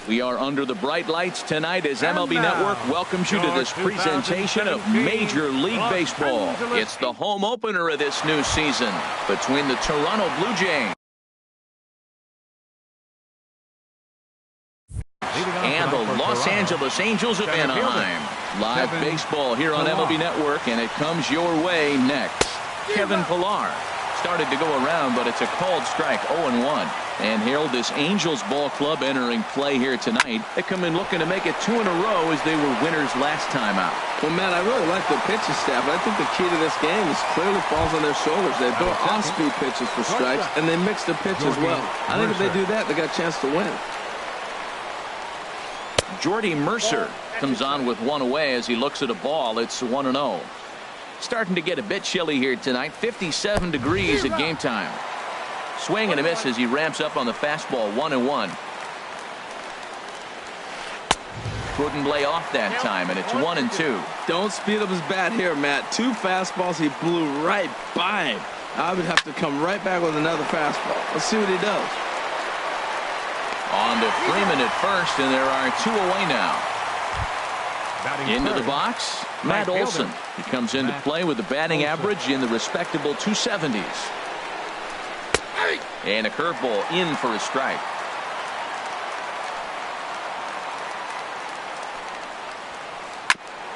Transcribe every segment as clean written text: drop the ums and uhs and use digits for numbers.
We are under the bright lights tonight as MLB Network welcomes you to this presentation of Major League Baseball. It's the home opener of this new season between the Toronto Blue Jays and the Los Angeles Angels of Anaheim. Live baseball here on MLB Network, and it comes your way next. Kevin Pillar started to go around, but it's a called strike, 0-1. And Harold, this Angels ball club entering play here tonight. They come in looking to make it 2 in a row as they were winners last time out. Well, Matt, I really like the pitching staff. I think the key to this game is clearly falls on their shoulders. They throw off-speed pitches for strikes, and they mix the pitch as well. I think if they do that, they got a chance to win. Jordy Mercer comes on with one away as he looks at a ball. It's 1-0. Starting to get a bit chilly here tonight. 57 degrees at game time. Swing and a miss as he ramps up on the fastball. 1-1. Couldn't lay off that time, and it's 1-2. Don't speed up his bat here, Matt. 2 fastballs, he blew right by him. I would have to come right back with another fastball. Let's see what he does. On to Freeman at first, and there are 2 away now. Into the box, Matt Olson. He comes into play with a batting average in the respectable 270s. And a curveball in for a strike.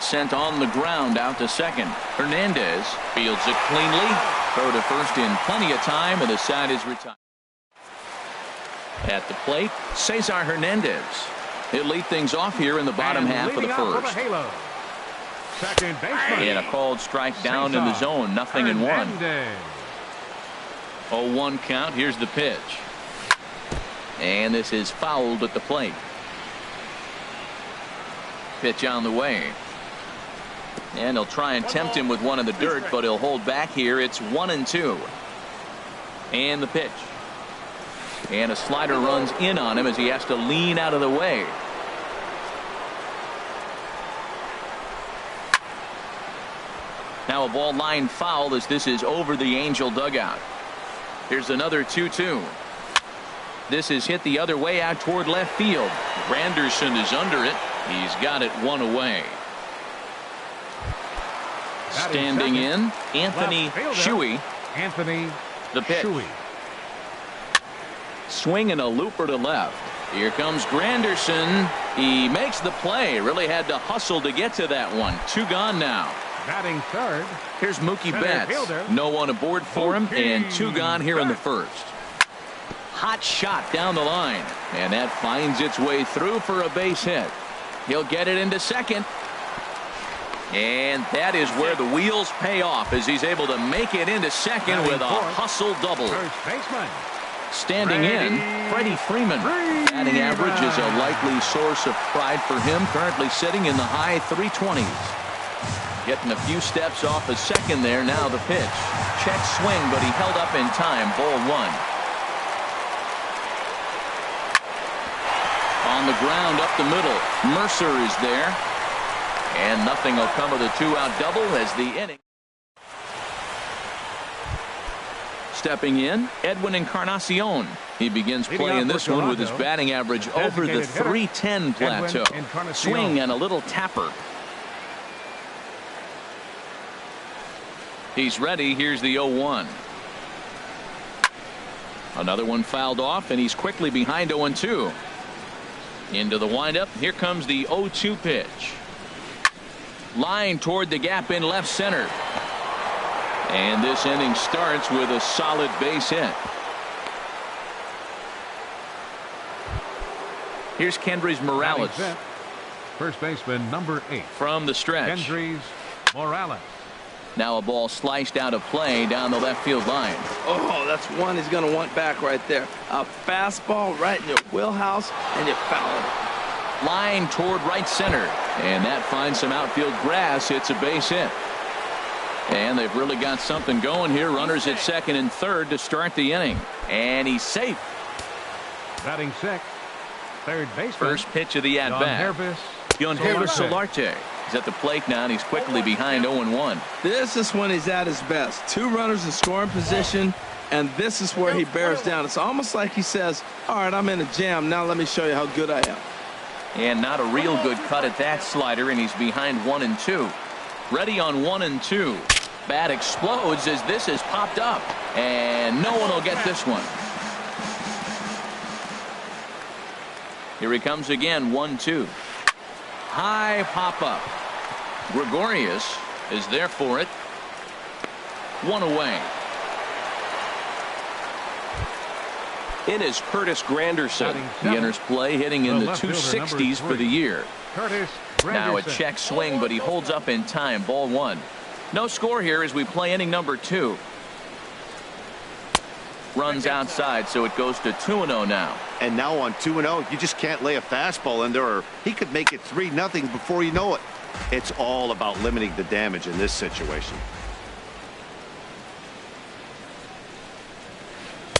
Sent on the ground out to second. Hernandez fields it cleanly. Throw to first in plenty of time, and the side is retired. At the plate, Cesar Hernandez. He'll lead things off here in the bottom half of the first. And a called strike down in the zone. 0-1. 0-1 count. Here's the pitch. And this is fouled at the plate. Pitch on the way. And he'll try and tempt him with one in the dirt, but he'll hold back here. It's 1-2. And the pitch. And a slider runs in on him as he has to lean out of the way. Now a ball line foul as this is over the Angel dugout. Here's another 2-2. This is hit the other way out toward left field. Granderson is under it. He's got it 1 away. Standing in, Anthony Shuey. The pitch. Swing and a looper to left. Here comes Granderson. He makes the play. Really had to hustle to get to that one. 2 gone now. Batting third. Here's Mookie Betts. No one aboard for him, and 2 gone here in the first. Hot shot down the line, and that finds its way through for a base hit. He'll get it into second. And that is where the wheels pay off as he's able to make it into second with a hustle double. Standing in, Freddie Freeman. Batting average is a likely source of pride for him. Currently sitting in the high 320s. Getting a few steps off a second there. Now the pitch. Check swing, but he held up in time. Ball 1. On the ground up the middle. Mercer is there. And nothing will come of the 2-out double as the inning. Stepping in, Edwin Encarnacion. He begins play in this one with his batting average over the 310 plateau. Swing and a little tapper. He's ready. Here's the 0-1. Another one fouled off, and he's quickly behind 0-2. Into the windup. Here comes the 0-2 pitch. Line toward the gap in left center. And this inning starts with a solid base hit. Here's Kendrys Morales. First baseman number 8. From the stretch. Kendrys Morales. Now a ball sliced out of play down the left field line. Oh, that's one he's going to want back right there. A fastball right in your wheelhouse, and you foul it. Line toward right center. And that finds some outfield grass. It's a base hit. And they've really got something going here. Runners at second and third to start the inning. And he's safe. Batting 6th. Third baseman. First pitch of the at-bat. Yangervis Solarte. He's at the plate now, and he's quickly behind 0-1. This is when he's at his best. 2 runners in scoring position, and this is where he bears down. It's almost like he says, all right, I'm in a jam. Now let me show you how good I am. And not a real good cut at that slider, and he's behind 1-2. Ready on 1-2. Bat explodes as this is popped up, and no one will get this one. Here he comes again, 1-2. High pop up. Gregorius is there for it. One away. In is Curtis Granderson. He enters play hitting in the 260s for the year. Now a check swing, but he holds up in time. Ball one. No score here as we play inning number 2. Runs outside, so it goes to 2-0 now. And now on 2-0, you just can't lay a fastball in there, or he could make it 3-0 before you know it. It's all about limiting the damage in this situation.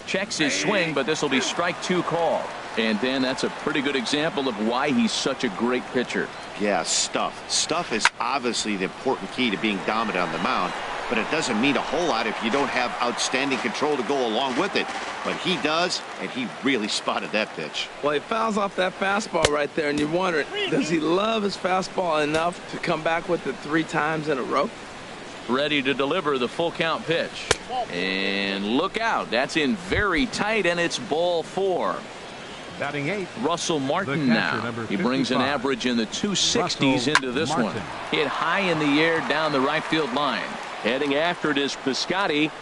Checks his swing, but this will be strike 2 call. And Dan, that's a pretty good example of why he's such a great pitcher. Yeah, stuff. Stuff is obviously the important key to being dominant on the mound, but it doesn't mean a whole lot if you don't have outstanding control to go along with it. But he does, and he really spotted that pitch. Well, he fouls off that fastball right there, and you're wondering, does he love his fastball enough to come back with it 3 times in a row? Ready to deliver the full count pitch. And look out. That's in very tight, and it's ball 4. Batting 8th. Russell Martin now. He brings an average in the 260s into this one. Hit high in the air down the right field line. Heading after it is Piscotty.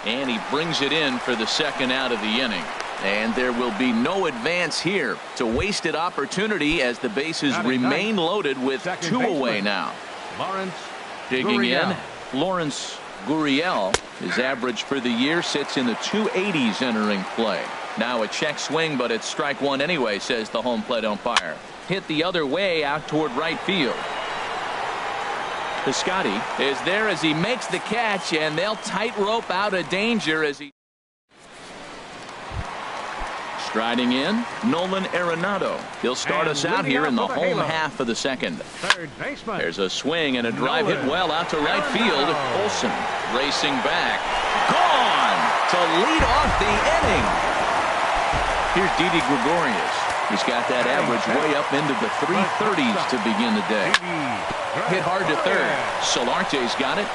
And he brings it in for the second out of the inning. And there will be no advance here. It's a wasted opportunity as the bases remain loaded with 2 away now. Lawrence Digging Gurriel. in, Lawrence Gurriel. His average for the year sits in the 280s entering play. Now a check swing, but it's strike 1 anyway, says the home plate umpire. Hit the other way out toward right field. Piscotty is there as he makes the catch, and they'll tightrope out of danger as he. Striding in, Nolan Arenado. He'll start us out here in the home half of the second. Third baseman. There's a swing and a drive hit well out to right field. Olsen racing back. Gone to lead off the inning. Here's Didi Gregorius. He's got that average way up into the 330s to begin the day. Hit hard to third. Solarte's got it.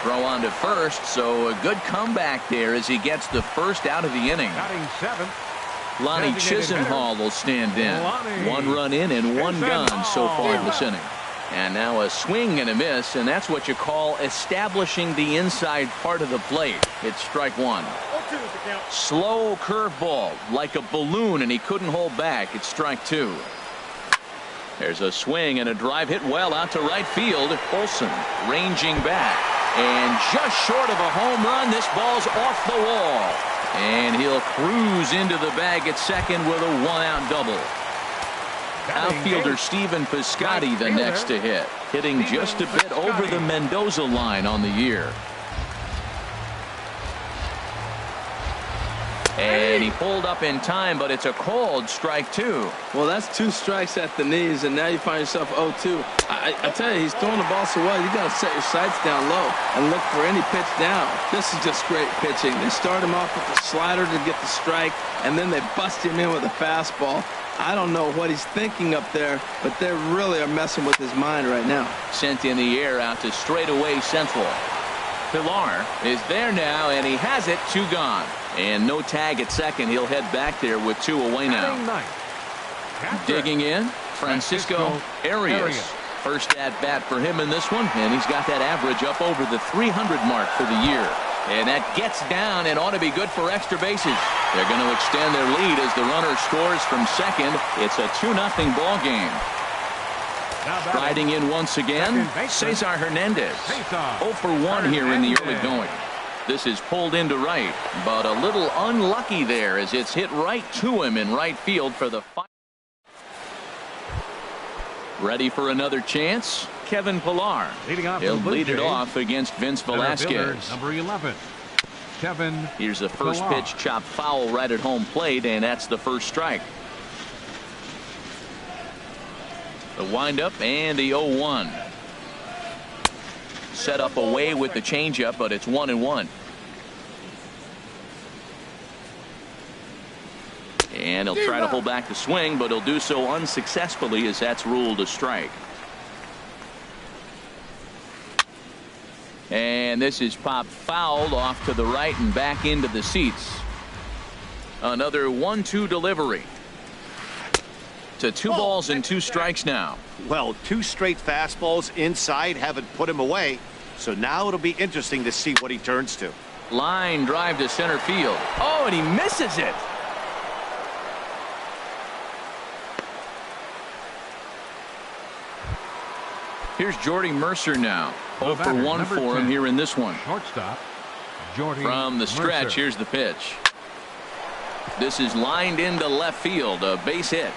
Throw on to first, so a good comeback there as he gets the first out of the inning. Batting 7th. Lonnie Chisenhall will stand in. 1 run in and 1 gone so far in this inning. And now a swing and a miss, and that's what you call establishing the inside part of the plate. It's strike 1. Slow curveball like a balloon, and he couldn't hold back. It's strike 2. There's a swing and a drive hit well out to right field. Olsen ranging back, and just short of a home run. This ball's off the wall, and he'll cruise into the bag at second with a 1-out double. Outfielder Stephen Piscotty the next to hit, hitting just a bit over the Mendoza line on the year. And he pulled up in time, but it's a called strike 2. Well, that's 2 strikes at the knees, and now you find yourself 0-2. I tell you, he's throwing the ball so well, you got to set your sights down low and look for any pitch down. This is just great pitching. They start him off with the slider to get the strike, and then they bust him in with a fastball. I don't know what he's thinking up there, but they really are messing with his mind right now. Sent in the air out to straightaway central. Pilar is there now, and he has it. 2 gone. And no tag at second. He'll head back there with 2 away now. Digging in, Francisco Arias. First at bat for him in this one, and he's got that average up over the 300 mark for the year. And that gets down and ought to be good for extra bases. They're going to extend their lead as the runner scores from second. It's a 2-0 ball game. Riding in once again, Cesar Hernandez. 0 for 1 here in the early going. This is pulled into right, but a little unlucky there as it's hit right to him in right field for the final. Ready for another chance? Kevin Pilar. He'll lead it off against Vince Velasquez. Number 11. Kevin. Here's a first pitch chop foul right at home plate, and that's the first strike. The windup and the 0-1. Set up away with the changeup, but it's 1-1. And he'll try to hold back the swing, but he'll do so unsuccessfully as that's ruled a strike. And this is popped foul off to the right and back into the seats. Another 1-2 delivery. To 2 balls and 2 strikes now. Well, 2 straight fastballs inside haven't put him away. So now it'll be interesting to see what he turns to. Line drive to center field. Oh, and he misses it. Here's Jordy Mercer now. 0 for 1 for him here in this one. Shortstop, Jordy From the stretch, Mercer. here's the pitch. This is lined into left field, a base hit.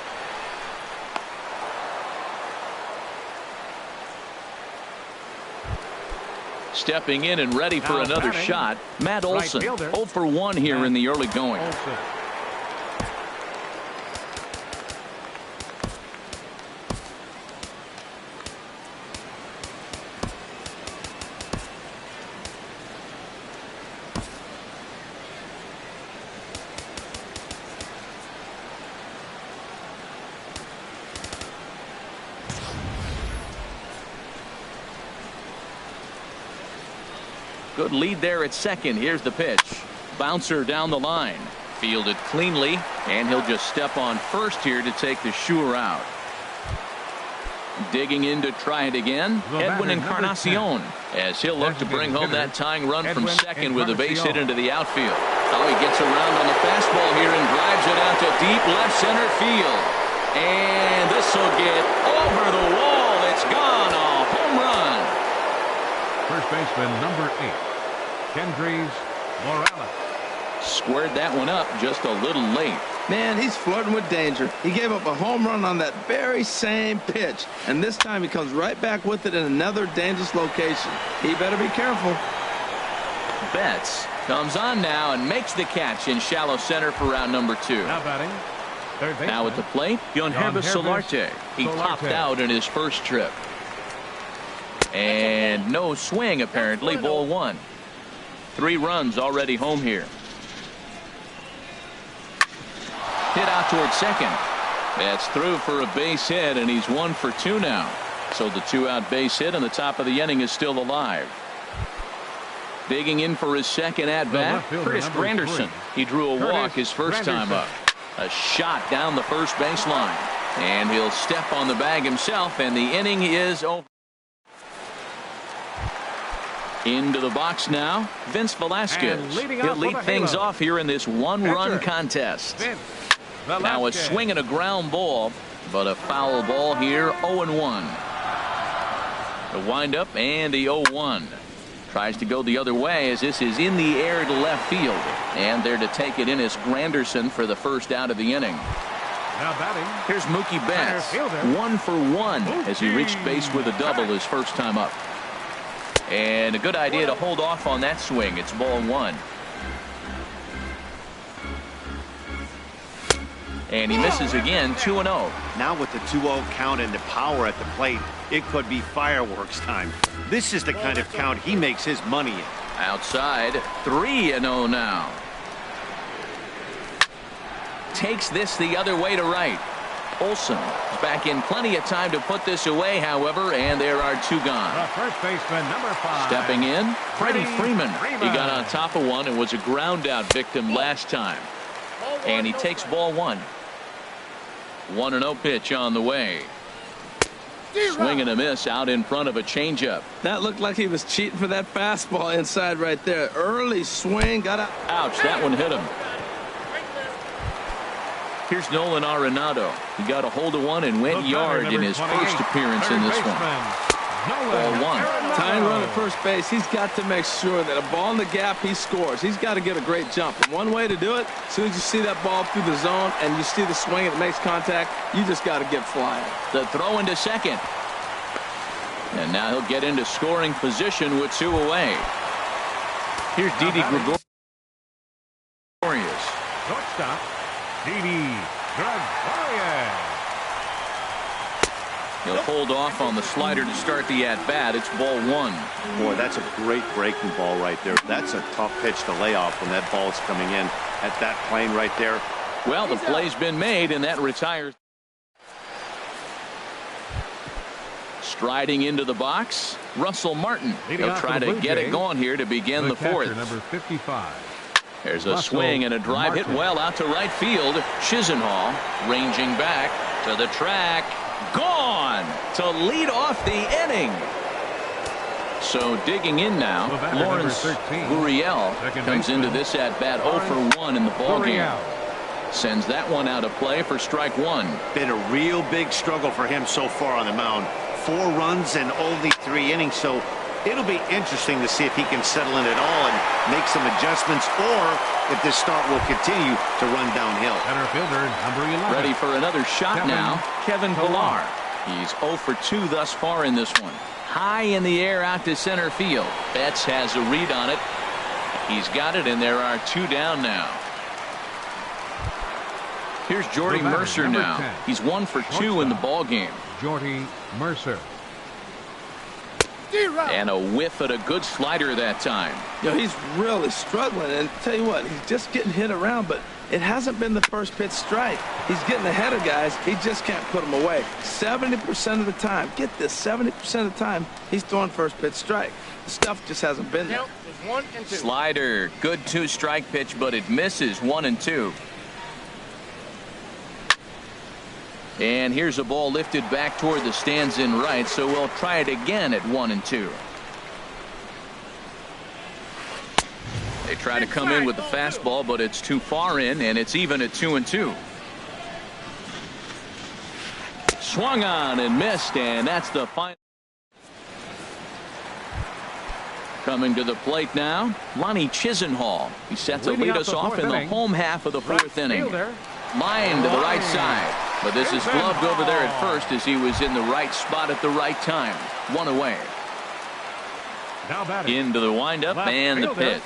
Stepping in and ready for Now another batting, shot, Matt right Olson. fielder, 0 for 1 here Matt in the early going. Olson. Good lead there at second. Here's the pitch. Bouncer down the line. Fielded cleanly, and he'll just step on first here to take the sure out. Digging in to try it again, Edwin Encarnacion, as he'll look to bring home that tying run from second with a base hit into the outfield. Oh, he gets around on the fastball here and drives it out to deep left center field. And this will get over the wall. It's gone. A home run. First baseman number 8, Kendrys Morales. Squared that one up just a little late. Man, he's flirting with danger. He gave up a home run on that very same pitch, and this time he comes right back with it in another dangerous location. He better be careful. Betts comes on now and makes the catch in shallow center for round number 2. Now batting, third baseman. Now at the plate, Yangervis Solarte. He topped out in his first trip. And no swing, apparently. Ball 1. 3 runs already home here. Hit out toward second. That's through for a base hit, and he's 1 for 2 now. So the 2-out base hit, and the top of the inning is still alive. Digging in for his second at-bat, Curtis Granderson. He drew a walk his first time up. A shot down the first baseline. And he'll step on the bag himself, and the inning is over. Into the box now, Vince Velasquez. He'll lead things off here in this 1-run contest. Now a swing and a ground ball, but a foul ball here, 0-1. The windup and the 0-1. Tries to go the other way as this is in the air to left field. And there to take it in is Granderson for the first out of the inning. Now batting, Here's Mookie Betts. 1 for 1 as he reached base with a double his first time up. And a good idea to hold off on that swing. It's ball 1. And he misses again, 2-0. Now with the 2-0 count and the power at the plate, it could be fireworks time. This is the kind of count he makes his money in. Outside, 3-0 now. Takes this the other way to right. Olson is back in plenty of time to put this away, however, and there are 2 gone. the first baseman number 5. Stepping in, Freddie Freeman. Freeman. He got on top of one and was a ground out victim last time. And he takes ball 1. 1-0 pitch on the way. Swing and a miss out in front of a changeup. That looked like he was cheating for that fastball inside right there. Early swing, got out. Ouch, that one hit him. Here's Nolan Arenado. He got a hold of one and went yard in his first appearance in this one. Ball 1. Tying run at first base. He's got to make sure that a ball in the gap, he scores. He's got to get a great jump. And one way to do it, as soon as you see that ball through the zone and you see the swing and it makes contact, you just got to get flying. The throw into second. And now he'll get into scoring position with 2 away. Here's Didi Gregorius. Shortstop, Didi Gregorius. He'll hold off on the slider to start the at-bat. It's ball 1. Boy, that's a great breaking ball right there. That's a tough pitch to lay off when that ball's coming in at that plane right there. Well, the play's been made, and that retires. Striding into the box, Russell Martin. He'll try to get it going here to begin the fourth. Number 55. There's a swing and a drive hit well out to right field. Chisenhall ranging back to the track. Gone to lead off the inning. So digging in now, Lawrence Gurriel comes into this at bat 0 for 1 in the ballgame. Sends that one out of play for strike one. Been a real big struggle for him so far on the mound. 4 runs and only 3 innings, so it'll be interesting to see if he can settle in at all and make some adjustments, or if this start will continue to run downhill. Center fielder, number 11. Ready for another shot now, Kevin Pillar. He's 0 for 2 thus far in this one. High in the air out to center field. Betts has a read on it. He's got it, and there are 2 down now. Here's Jordy Mercer now. 10. He's 1 for 2 in the ball game. Jordy Mercer. And a whiff at a good slider that time. He's really struggling, and tell you what, he's just getting hit around, but it hasn't been the first pitch strike. He's getting ahead of guys. He just can't put them away. 70% of the time, get this, 70% of the time, he's throwing first pitch strike. The stuff just hasn't been there. Slider, good 2-strike pitch, but it misses 1 and 2. And here's a ball lifted back toward the stands in right, so we'll try it again at 1 and 2. They try to come in with the fastball, but it's too far in, and it's even at 2 and 2. Swung on and missed, and that's the final. Coming to the plate now, Lonnie Chisenhall. He set to lead us off in the home half of the 4th inning. Line to the right side. But this is gloved over there at first as he was in the right spot at the right time. 1 away. Into the windup and the pitch.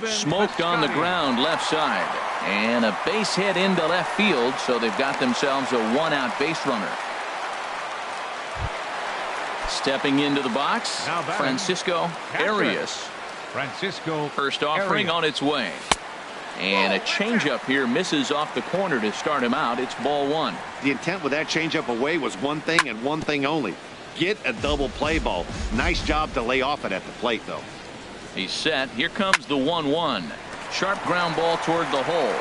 Smoked on the ground left side. And a base hit into left field, so they've got themselves a 1-out base runner. Stepping into the box, Francisco Arias. First offering on its way. And a changeup here misses off the corner to start him out. It's ball 1. The intent with that changeup away was one thing and one thing only. Get a double play ball. Nice job to lay off it at the plate, though. He's set. Here comes the 1-1. Sharp ground ball toward the hole.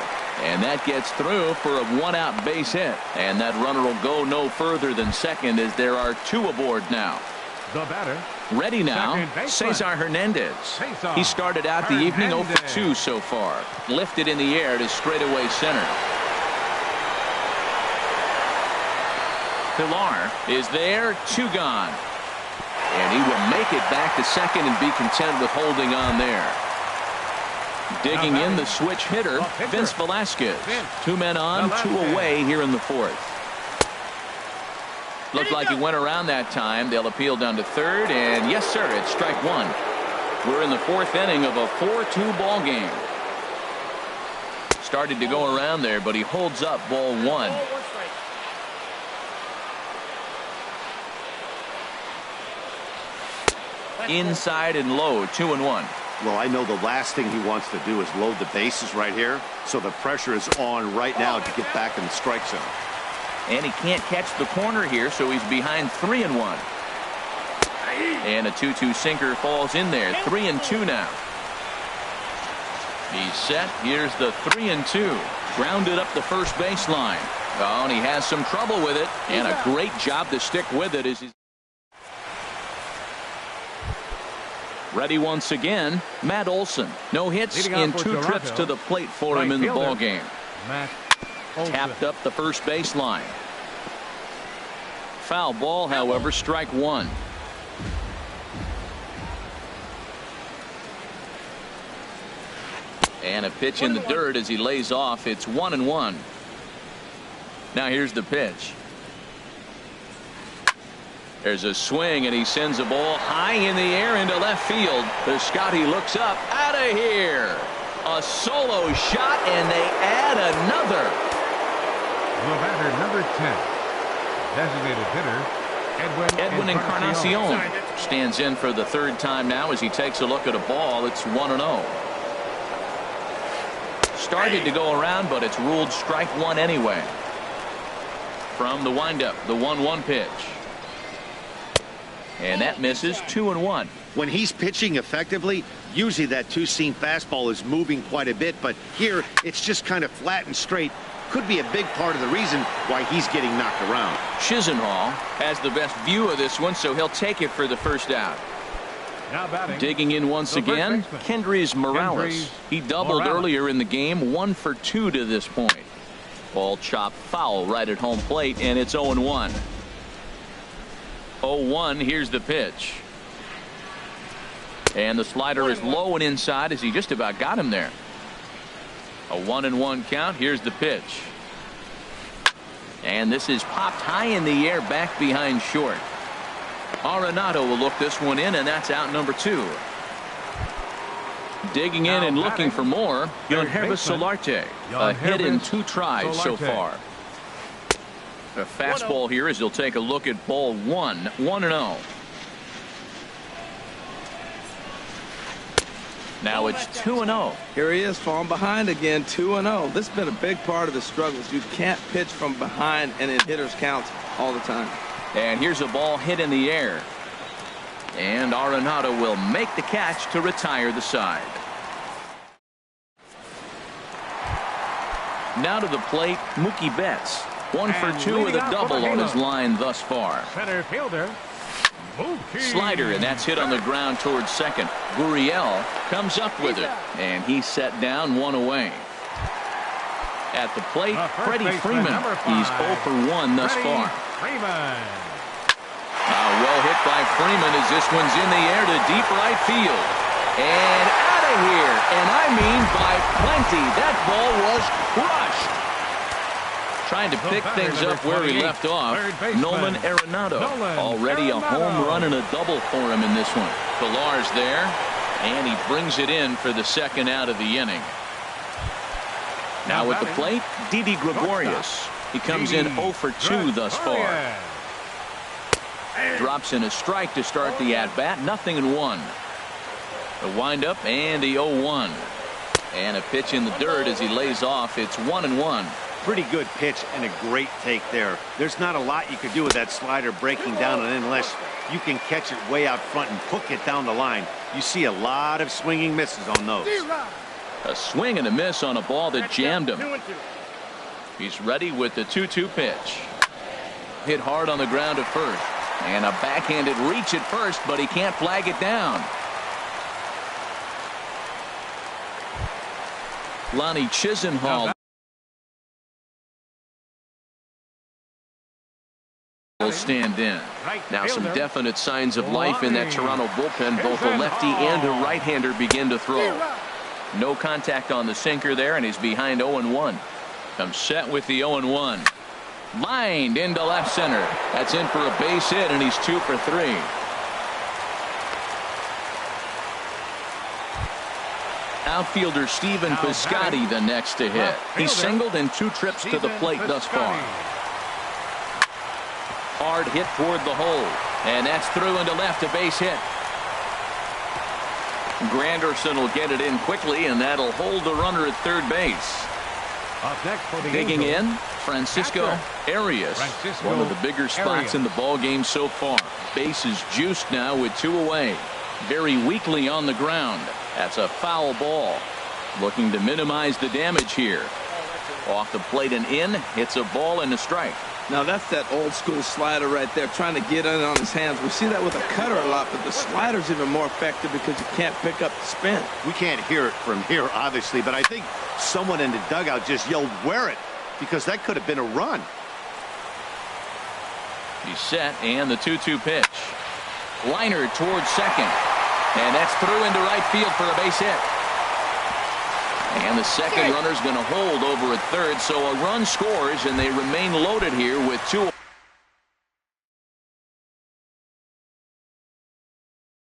And that gets through for a 1-out base hit. And that runner will go no further than second as there are 2 aboard now. The batter. Ready now, Cesar Hernandez. He started out the evening 0 for 2 so far. Lifted in the air to straightaway center. Pillar is there, 2 gone. And he will make it back to second and be content with holding on there. Digging in the switch hitter, Vince Velasquez. 2 men on, 2 away here in the 4th. Looked like he went around that time. They'll appeal down to third, and yes, sir, it's strike 1. We're in the 4th inning of a 4-2 ball game. Started to go around there, but he holds up ball 1. Inside and low, 2-1. Well, I know the last thing he wants to do is load the bases right here, so the pressure is on right now to get back in the strike zone. And he can't catch the corner here, so he's behind 3-1. And a 2-2 sinker falls in there. 3-2 now. He's set. Here's the 3-2. Grounded up the first baseline. Oh, and he has some trouble with it. And a great job to stick with it as he's ready once again. Matt Olson. No hits in 2 trips to the plate for him in the ball game. Tapped up the first baseline. Foul ball, however, strike 1. And a pitch in the dirt as he lays off. It's 1-1. Now here's the pitch. There's a swing, and he sends a ball high in the air into left field. The Scotty looks up. Out of here. A solo shot, and they add another. The batter, number 10. Designated hitter, Edwin Encarnacion stands in for the 3rd time now as he takes a look at a ball. It's 1-0. started to go around, but it's ruled strike one anyway. From the windup, the 1-1 pitch. And that misses. 2-1. When he's pitching effectively, usually that two-seam fastball is moving quite a bit, but here it's just kind of flat and straight. Could be a big part of the reason why he's getting knocked around. Chisenhall has the best view of this one, so he'll take it for the first out. Now batting. Digging in once again, Kendrys Morales. He doubled earlier in the game, 1 for 2 to this point. Ball chopped foul right at home plate, and it's 0-1. 0-1, here's the pitch. And the slider is low and inside as he just about got him there. A 1-1 count. Here's the pitch. And this is popped high in the air back behind short. Arenado will look this one in, and that's out number 2. Digging in and looking for more, Yohannes Solarte. A hit in 2 tries so far. A fastball here as he'll take a look at ball 1. 1-0. Now it's 2-0. Here he is, falling behind again. 2-0. This has been a big part of his struggles. You can't pitch from behind and in hitters counts all the time. And here's a ball hit in the air. And Arenado will make the catch to retire the side. Now to the plate, Mookie Betts. 1 for 2 with a double on his line thus far. Center fielder. Slider, and that's hit on the ground towards second. Gurriel comes up with it, and he's set down 1 away. At the plate, Freddie Freeman. He's 0 for 1 thus far. Well hit by Freeman as this one's in the air to deep right field. And out of here, and I mean by plenty. That ball was crushed. Trying to pick things up where he left off. Nolan Arenado. Already a home run and a double for him in this one. Pilar's there, and he brings it in for the second out of the inning. Now at the plate, Didi Gregorius. He comes in 0 for 2 thus far. Drops in a strike to start the at-bat. 0-1. The windup and the 0-1. And a pitch in the dirt as he lays off. It's 1-1. Pretty good pitch and a great take there. There's not a lot you could do with that slider breaking down, and unless you can catch it way out front and hook it down the line, you see a lot of swinging misses on those. A swing and a miss on a ball that jammed him. He's ready with the 2-2 pitch. Hit hard on the ground at first. And a backhanded reach at first, but he can't flag it down. Lonnie Chisenhall will stand in. Now some definite signs of life in that Toronto bullpen. Both a lefty and a right-hander begin to throw. No contact on the sinker there, and he's behind 0-1. Comes set with the 0-1. Lined into left center. That's in for a base hit, and he's 2 for 3. Outfielder Stephen Piscotty the next to hit. He's singled in 2 trips to the plate thus far. Hard hit toward the hole, and that's through into left, a base hit. Granderson will get it in quickly, and that'll hold the runner at third base. Digging in, Francisco Arias. One of the bigger spots in the ball game so far. Bases juiced now with 2 away. Very weakly on the ground. That's a foul ball. Looking to minimize the damage here. Off the plate and in, hits a ball and a strike. Now that's that old school slider right there, trying to get in on his hands. We see that with a cutter a lot, but the slider's even more effective because you can't pick up the spin. We can't hear it from here, obviously, but I think someone in the dugout just yelled, "Wear it," because that could have been a run. He's set, and the 2-2 pitch. Liner towards second, and that's through into right field for a base hit. And the second runner's going to hold over at third, so a run scores, and they remain loaded here with 2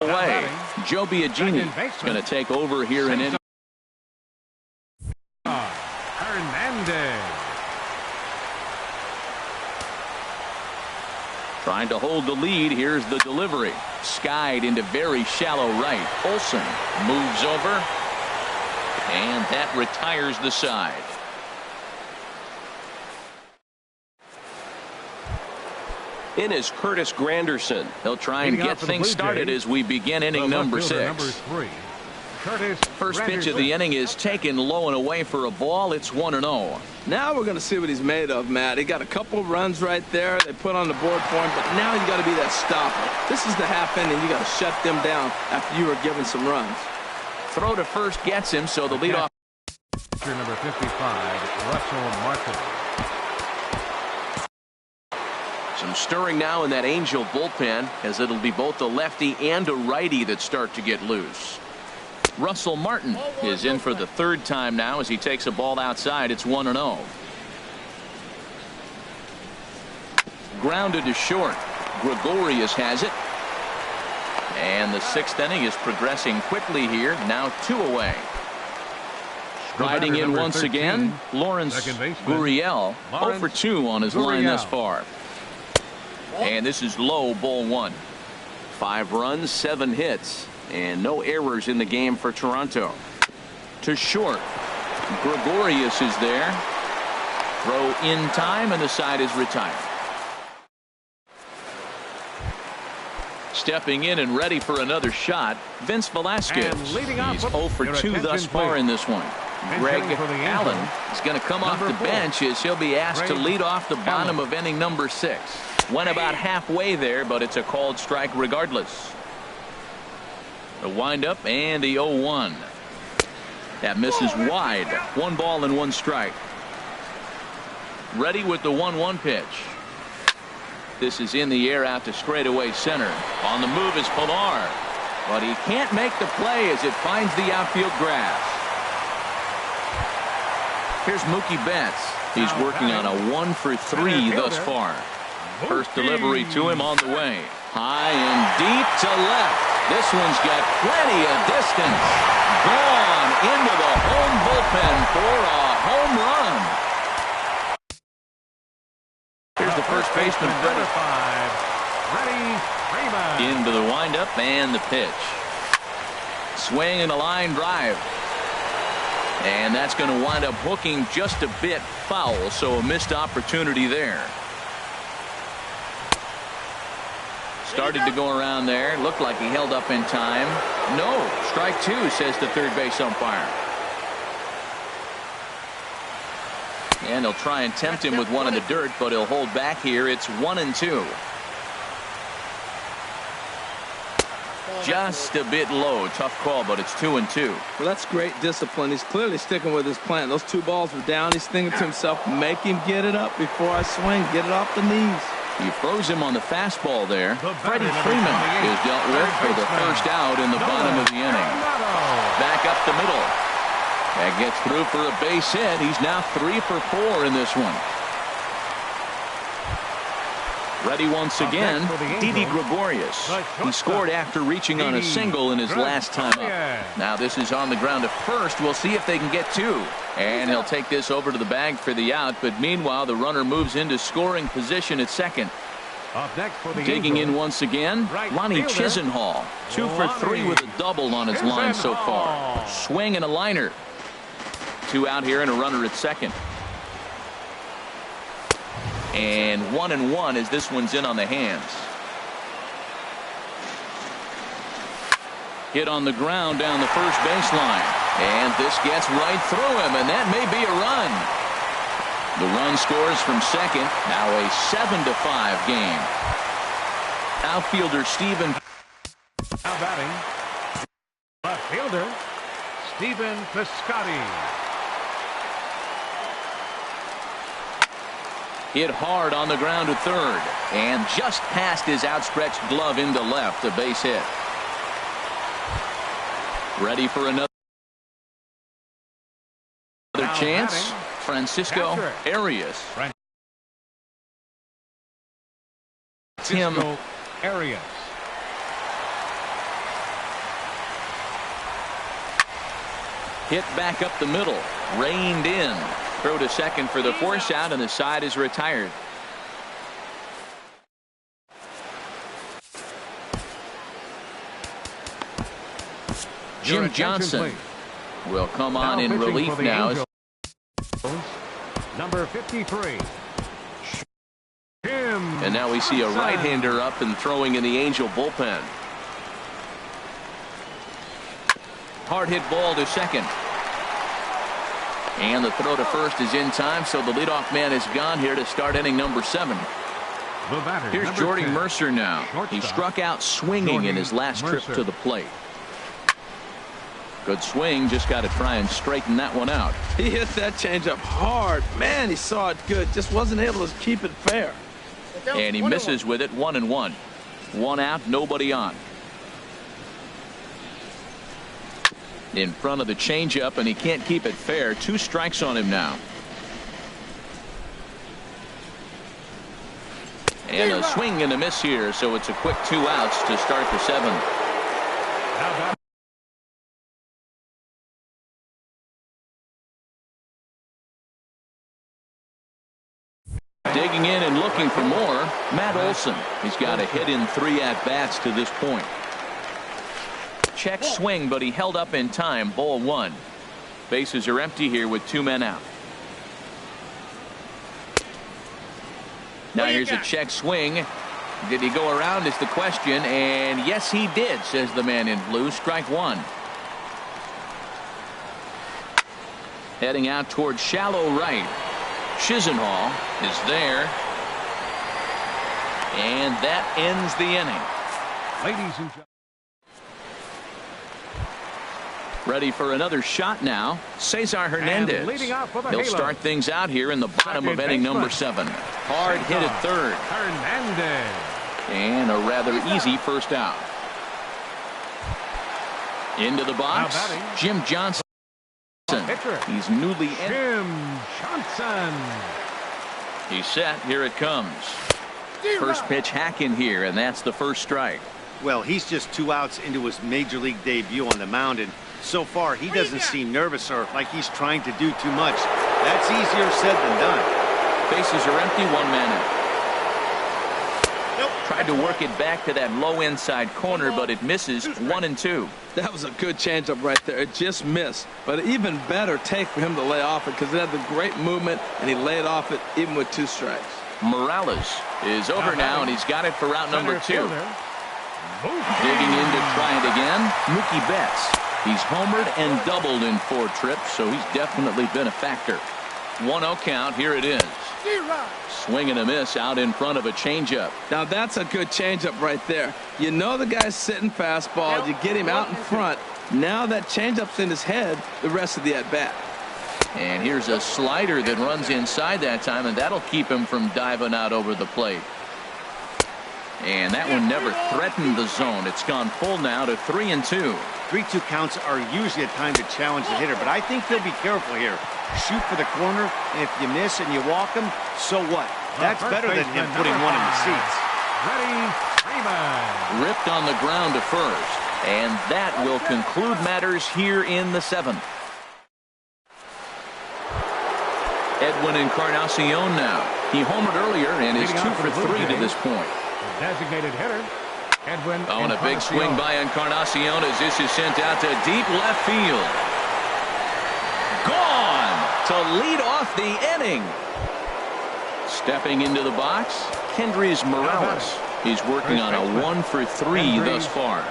away. Joe Biagini is going to take over here in inning. Hernandez. Trying to hold the lead. Here's the delivery. Skied into very shallow right. Olsen moves over. And that retires the side. In is Curtis Granderson. He'll try and get things started as we begin inning number 6. Number 3, Curtis First pitch of the inning is taken low and away for a ball. It's 1-0. Now we're going to see what he's made of, Matt. He got a couple of runs right there. They put on the board for him, but now you got to be that stopper. This is the half inning. You got to shut them down after you were given some runs. Throw to first gets him, so the leadoff. Number 55, Russell Martin. Some stirring now in that Angel bullpen, as it'll be both a lefty and a righty that start to get loose. Russell Martin is in for the third time now as he takes a ball outside. It's 1-0. Grounded to short. Gregorius has it. And the 6th inning is progressing quickly here. Now 2 away. Riding in once 13, again, Lawrence Gurriel. 0 for 2 on his line thus far. And this is low, ball 1. 5 runs, 7 hits, and no errors in the game for Toronto. To short. Gregorius is there. Throw in time, and the side is retired. Stepping in and ready for another shot, Vince Velasquez. He's 0 for 2 thus far in this one. Greg Allen is going to come off the bench as he'll be asked to lead off the bottom of inning number 6. Went about halfway there, but it's a called strike regardless. The windup and the 0-1. That misses wide. 1 ball and 1 strike. Ready with the 1-1 pitch. This is in the air out to straightaway center. On the move is Pilar, but he can't make the play as it finds the outfield grass. Here's Mookie Betts. He's working on a 1 for 3 thus far. First delivery to him on the way. High and deep to left. This one's got plenty of distance. Gone into the home bullpen for a home run. Here's the first baseman, Number 5, Freddie Freeman. into the windup and the pitch. Swing and a line drive. And that's going to wind up hooking just a bit foul, so a missed opportunity there. Started to go around there. Looked like he held up in time. No. Strike 2, says the third base umpire. And they'll try and tempt him with one in the dirt, but he'll hold back here. It's 1-2. Just a bit low. Tough call, but it's 2-2. Well, that's great discipline. He's clearly sticking with his plan. Those 2 balls were down. He's thinking to himself, make him get it up before I swing. Get it off the knees. He froze him on the fastball there. Freddie Freeman is dealt with for the first out in the bottom of the inning. Back up the middle. That gets through for a base hit. He's now 3 for 4 in this one. Ready once again, Didi Gregorius. He scored after reaching on a single in his last time up. Now this is on the ground to first. We'll see if they can get 2. And he'll take this over to the bag for the out. But meanwhile, the runner moves into scoring position at second. Digging in once again, Lonnie Chisenhall. 2 for 3 with a double on his line so far. Swing and a liner. 2 out here and a runner at second. And 1-1 as this one's in on the hands. Hit on the ground down the first baseline. And this gets right through him, and that may be a run. The run scores from second. Now a 7-5 game. Outfielder Stephen. Now batting, left fielder Stephen Piscotty. Hit hard on the ground to third, and just past his outstretched glove into left, a base hit. Ready for another chance. Francisco Arias. Tim Arias. Hit back up the middle, reined in. Throw to second for the force out, and the side is retired. Jim Johnson will come on in relief now. Number 53. And now we see a right-hander up and throwing in the Angel bullpen. Hard hit ball to second. And the throw to first is in time, so the leadoff man is gone here to start inning number 7. Here's Jordy Mercer now. He struck out swinging in his last trip to the plate. Good swing, just got to try and straighten that one out. He hit that changeup hard. Man, he saw it good. Just wasn't able to keep it fair. And he misses with it, 1-1. One out, nobody on. In front of the changeup, and he can't keep it fair. 2 strikes on him now. And a swing and a miss here, so it's a quick 2 outs to start the 7th. Digging in and looking for more, Matt Olson. He's got a hit in 3 at-bats to this point. Check swing, but he held up in time. Ball 1. Bases are empty here with 2 men out. Now here's a check swing. Did he go around is the question, and yes he did, says the man in blue. Strike 1. Heading out towards shallow right. Chisenhall is there, and that ends the inning. Ladies and gentlemen. Ready for another shot now. Cesar Hernandez. He'll start things out here in the bottom of inning number 7. Hard hit at third. Hernandez. And a rather easy first out. Into the box, Jim Johnson. He's newly Jim Johnson. He's set. Here it comes. First pitch hack in here, and that's the first strike. Well, he's just 2 outs into his major league debut on the mound, and so far he doesn't seem nervous or like he's trying to do too much. That's easier said than done. Bases are empty, 1 man out. Tried to work it back to that low inside corner, but it misses. 1-2. That was a good changeup right there. It just missed. But an even better take for him to lay off it because it had the great movement, and he laid off it even with 2 strikes. Morales is over now, and he's got it for route number 2. Digging in to try it again, Mookie Betts. He's homered and doubled in 4 trips, so he's definitely been a factor. 1-0 count. Here it is. Swing and a miss out in front of a changeup. Now that's a good changeup right there. You know the guy's sitting fastball. You get him out in front. Now that changeup's in his head the rest of the at-bat. And here's a slider that runs inside that time, and that'll keep him from diving out over the plate. And that one never threatened the zone. It's gone full now to 3-2. 3-2 counts are usually a time to challenge the hitter, but I think he'll be careful here. Shoot for the corner, and if you miss and you walk him, so what? That's better than him putting 1 in the seats. Ripped on the ground to first, and that will conclude matters here in the 7th. Edwin Encarnacion now. He homered earlier and is 2 for 3 to this point. Designated hitter, Edwin. On a big swing by Encarnacion as this is sent out to deep left field. Gone to lead off the inning. Stepping into the box, Kendrys Morales. He's working on a 1 for 3 thus far.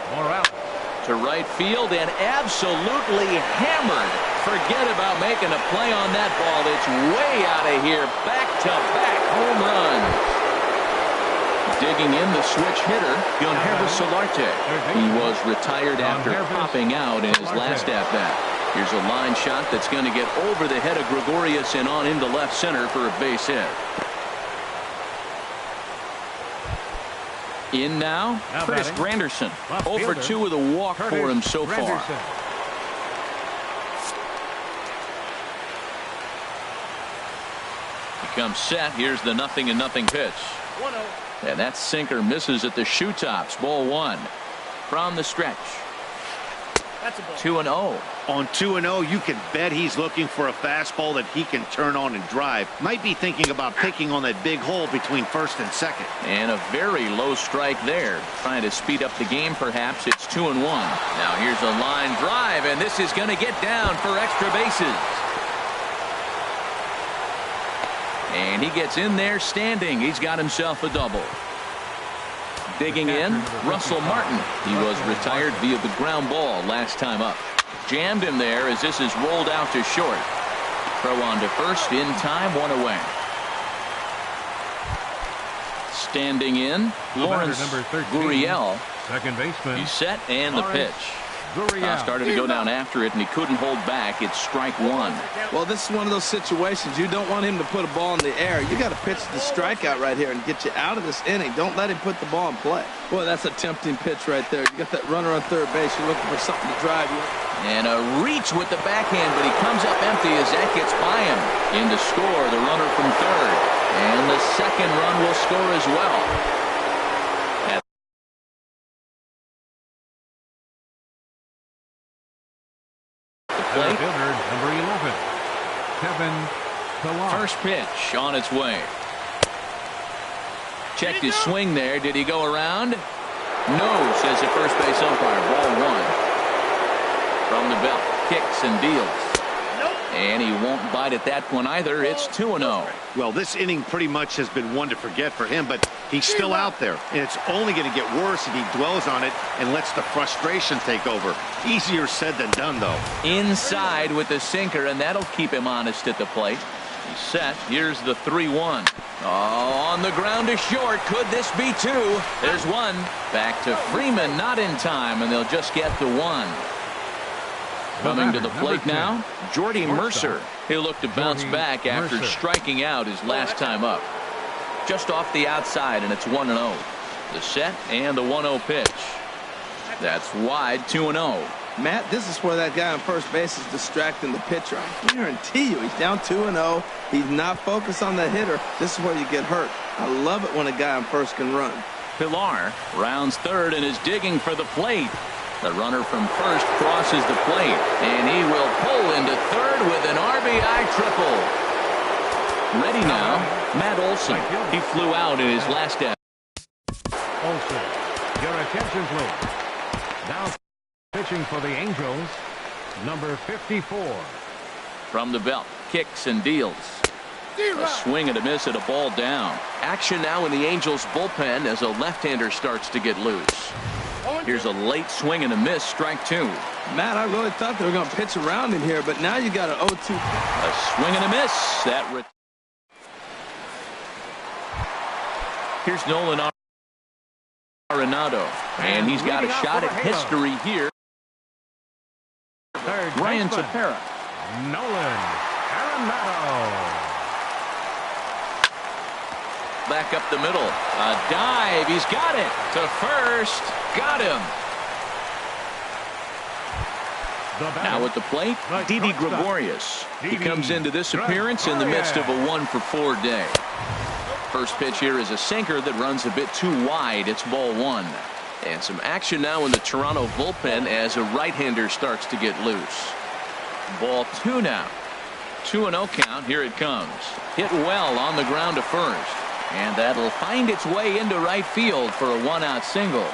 To right field and absolutely hammered. Forget about making a play on that ball. It's way out of here. Back-to-back home runs. Digging in the switch hitter, Yangervis Solarte. He was retired after popping out in his last at-bat. Here's a line shot that's going to get over the head of Gregorius and on into left center for a base hit. In now, Curtis Granderson. 0 for 2 with a walk for him so far. He comes set. Here's the 0-0 pitch. 1-0. And that sinker misses at the shoe tops. Ball 1 from the stretch. 2-0. On 2-0, you can bet he's looking for a fastball that he can turn on and drive. Might be thinking about picking on that big hole between first and second. And a very low strike there. Trying to speed up the game, perhaps. It's 2-1. Now here's a line drive, and this is going to get down for extra bases. And he gets in there standing. He's got himself a double. Digging in, Russell Martin. He was retired via the ground ball last time up. Jammed him there as this is rolled out to short. Throw on to first in time, 1 away. Standing in, Lawrence Gurriel. Second baseman. He's set, and the pitch. Started to go down after it, and he couldn't hold back. It's strike 1. Well, this is one of those situations. You don't want him to put a ball in the air. You got to pitch the strikeout right here and get you out of this inning. Don't let him put the ball in play. Boy, that's a tempting pitch right there. You got that runner on third base. You're looking for something to drive you. And a reach with the backhand, but he comes up empty as that gets by him. In to score, the runner from third. And the second run will score as well. Plate. Number 11, Kevin Pillar. First pitch on its way. Checked his swing there. Did he go around? No, says the first base umpire. Ball 1. From the belt, kicks and deals. And he won't bite at that one either. It's 2-0. Well, this inning pretty much has been one to forget for him, but he's still out there. And it's only going to get worse if he dwells on it and lets the frustration take over. Easier said than done, though. Inside with the sinker, and that'll keep him honest at the plate. He's set. Here's the 3-1. Oh, on the ground to short. Could this be 2? There's 1. Back to Freeman, not in time, and they'll just get the 1. Coming to the plate now, Jordy Mercer. He'll look to bounce back after striking out his last time up. Just off the outside, and it's 1-0. The set and the 1-0 pitch. That's wide, 2-0. Matt, this is where that guy on first base is distracting the pitcher. I guarantee you, he's down 2-0. He's not focused on the hitter. This is where you get hurt. I love it when a guy on first can run. Pillar rounds third and is digging for the plate. The runner from first crosses the plate, and he will pull into third with an RBI triple. Ready now, Matt Olson. He flew out in his last at. Olson, your attention please. Now pitching for the Angels, number 54. From the belt, kicks and deals. A swing and a miss at a ball down. Action now in the Angels bullpen as a left-hander starts to get loose. Here's a late swing and a miss, strike 2. Matt, I really thought they were going to pitch around him here, but now you got an 0-2. A swing and a miss. Here's Nolan Arenado, and he's got a shot at history here. Ryan Tepera. Nolan Arenado. Back up the middle. A dive. He's got it. To first. Got him. Now at the plate, Didi Gregorius. He comes into this appearance in the midst of a 1-for-4 day. First pitch here is a sinker that runs a bit too wide. It's ball 1. And some action now in the Toronto bullpen as a right-hander starts to get loose. Ball 2 now. 2-0 count. Here it comes. Hit well on the ground to first. And that'll find its way into right field for a 1-out single.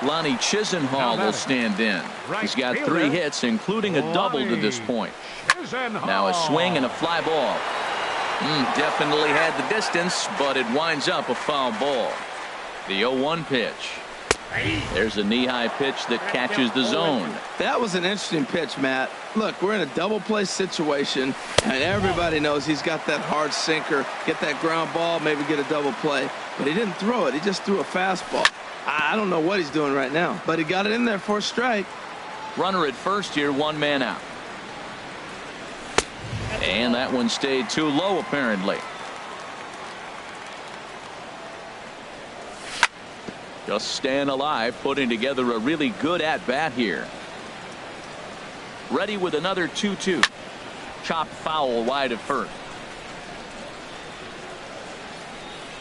Lonnie Chisenhall will stand in. He's got 3 hits, including a double to this point. Now a swing and a fly ball. Definitely had the distance, but it winds up a foul ball. The 0-1 pitch. There's a knee-high pitch that catches the zone. That was an interesting pitch, Matt. Look, we're in a double play situation, and everybody knows he's got that hard sinker. Get that ground ball, maybe get a double play. But he didn't throw it. He just threw a fastball. I don't know what he's doing right now, but he got it in there for a strike. Runner at first here, 1 man out. And that one stayed too low, apparently. Just staying alive, putting together a really good at-bat here. Ready with another 2-2. Chop foul wide of first.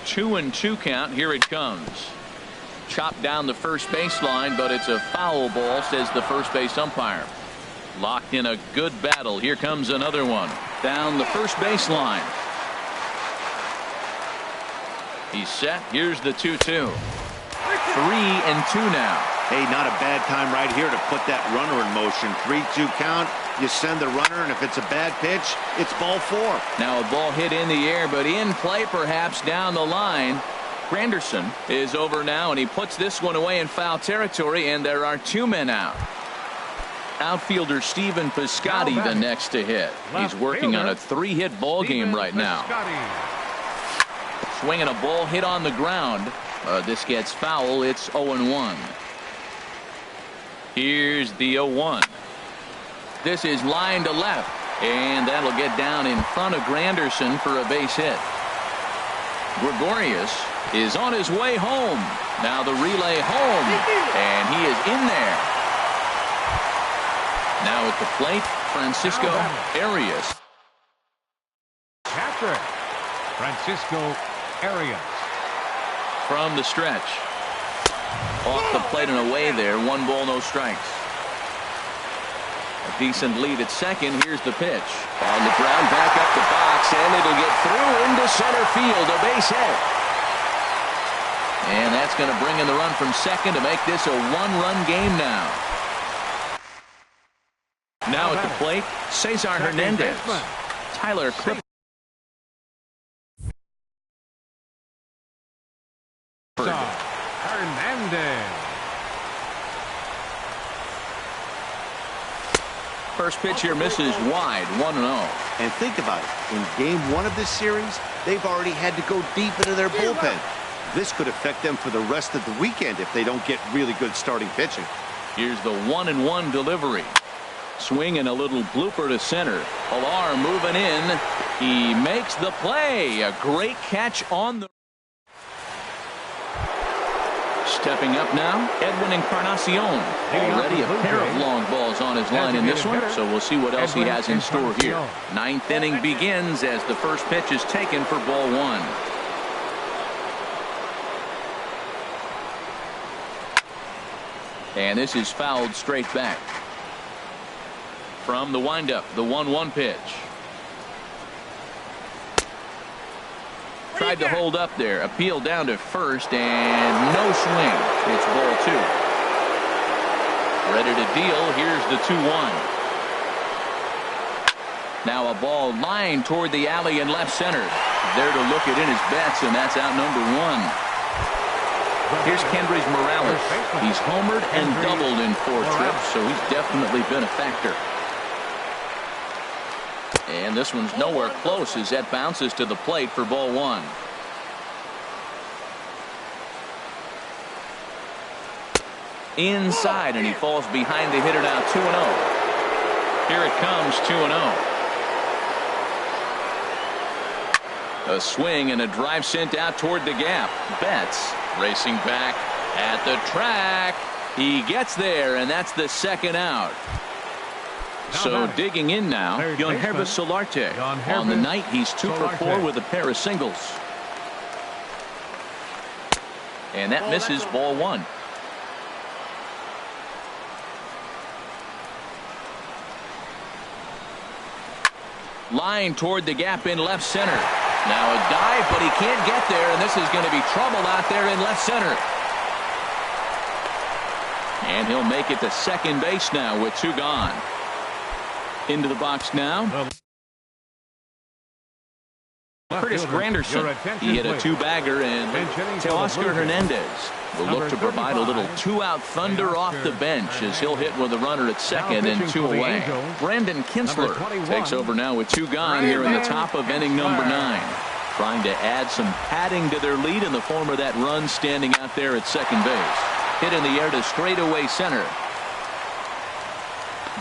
2-2 count. Here it comes. Chopped down the first baseline, but it's a foul ball, says the first base umpire. Locked in a good battle. Here comes another one. Down the first baseline. He's set. Here's the 2-2. 3-2 now. Hey, not a bad time right here to put that runner in motion. 3-2 count. You send the runner, and if it's a bad pitch, it's ball 4. Now a ball hit in the air, but in play perhaps down the line. Granderson is over now, and he puts this one away in foul territory, and there are 2 men out. Outfielder Stephen Piscotty the next to hit. He's working on a 3-hit ball game right now. Swinging a ball hit on the ground. This gets foul. It's 0-1. Here's the 0-1. This is line to left, and that'll get down in front of Granderson for a base hit. Gregorius is on his way home. Now the relay home, and he is in there. Now at the plate, Francisco Arias. Catcher, Francisco Arias. From the stretch. Off the plate and away there. 1 ball, no strikes. A decent lead at second. Here's the pitch. On the ground, back up the box, and it'll get through into center field. A base hit. And that's going to bring in the run from second to make this a 1-run game now. Now at the plate, Cesar Hernandez. Tyler Clippard. Hernandez. First pitch here misses wide, 1-0. And think about it. In game 1 of this series, they've already had to go deep into their bullpen. This could affect them for the rest of the weekend if they don't get really good starting pitching. Here's the 1-1 delivery. Swing and a little blooper to center. Pilar moving in. He makes the play. A great catch on the. Stepping up now, Edwin Encarnacion. Already a pair of long balls on his line in this one, so we'll see what else he has in store here. 9th inning begins as the first pitch is taken for ball 1. And this is fouled straight back. From the windup, the 1-1 pitch. Tried to hold up there. Appeal down to first, and no swing. It's ball 2. Ready to deal. Here's the 2-1. Now a ball lined toward the alley in left center. There to look it in his bets, and that's out number 1. Here's Kendrys Morales. He's homered and doubled in 4 trips, so he's definitely been a factor. And this one's nowhere close as that bounces to the plate for ball 1. Inside, and he falls behind the hitter now. 2-0. Here it comes, 2-0. A swing and a drive sent out toward the gap. Betts racing back at the track. He gets there, and that's the second out. So digging in now, Yangervis Solarte. On the night, he's 2 for 4 with a pair of singles. And that misses ball 1. Line toward the gap in left center. Now a dive, but he can't get there, and this is going to be trouble out there in left center. And he'll make it to second base now with 2 gone. Into the box now. Curtis Granderson. He hit a 2-bagger, and Teoscar Hernandez will look to provide a little 2-out thunder off the bench as he'll hit with a runner at second and 2 away. Brandon Kinsler takes over now with 2 gone here in the top of inning number 9. Trying to add some padding to their lead in the form of that run standing out there at second base. Hit in the air to straightaway center.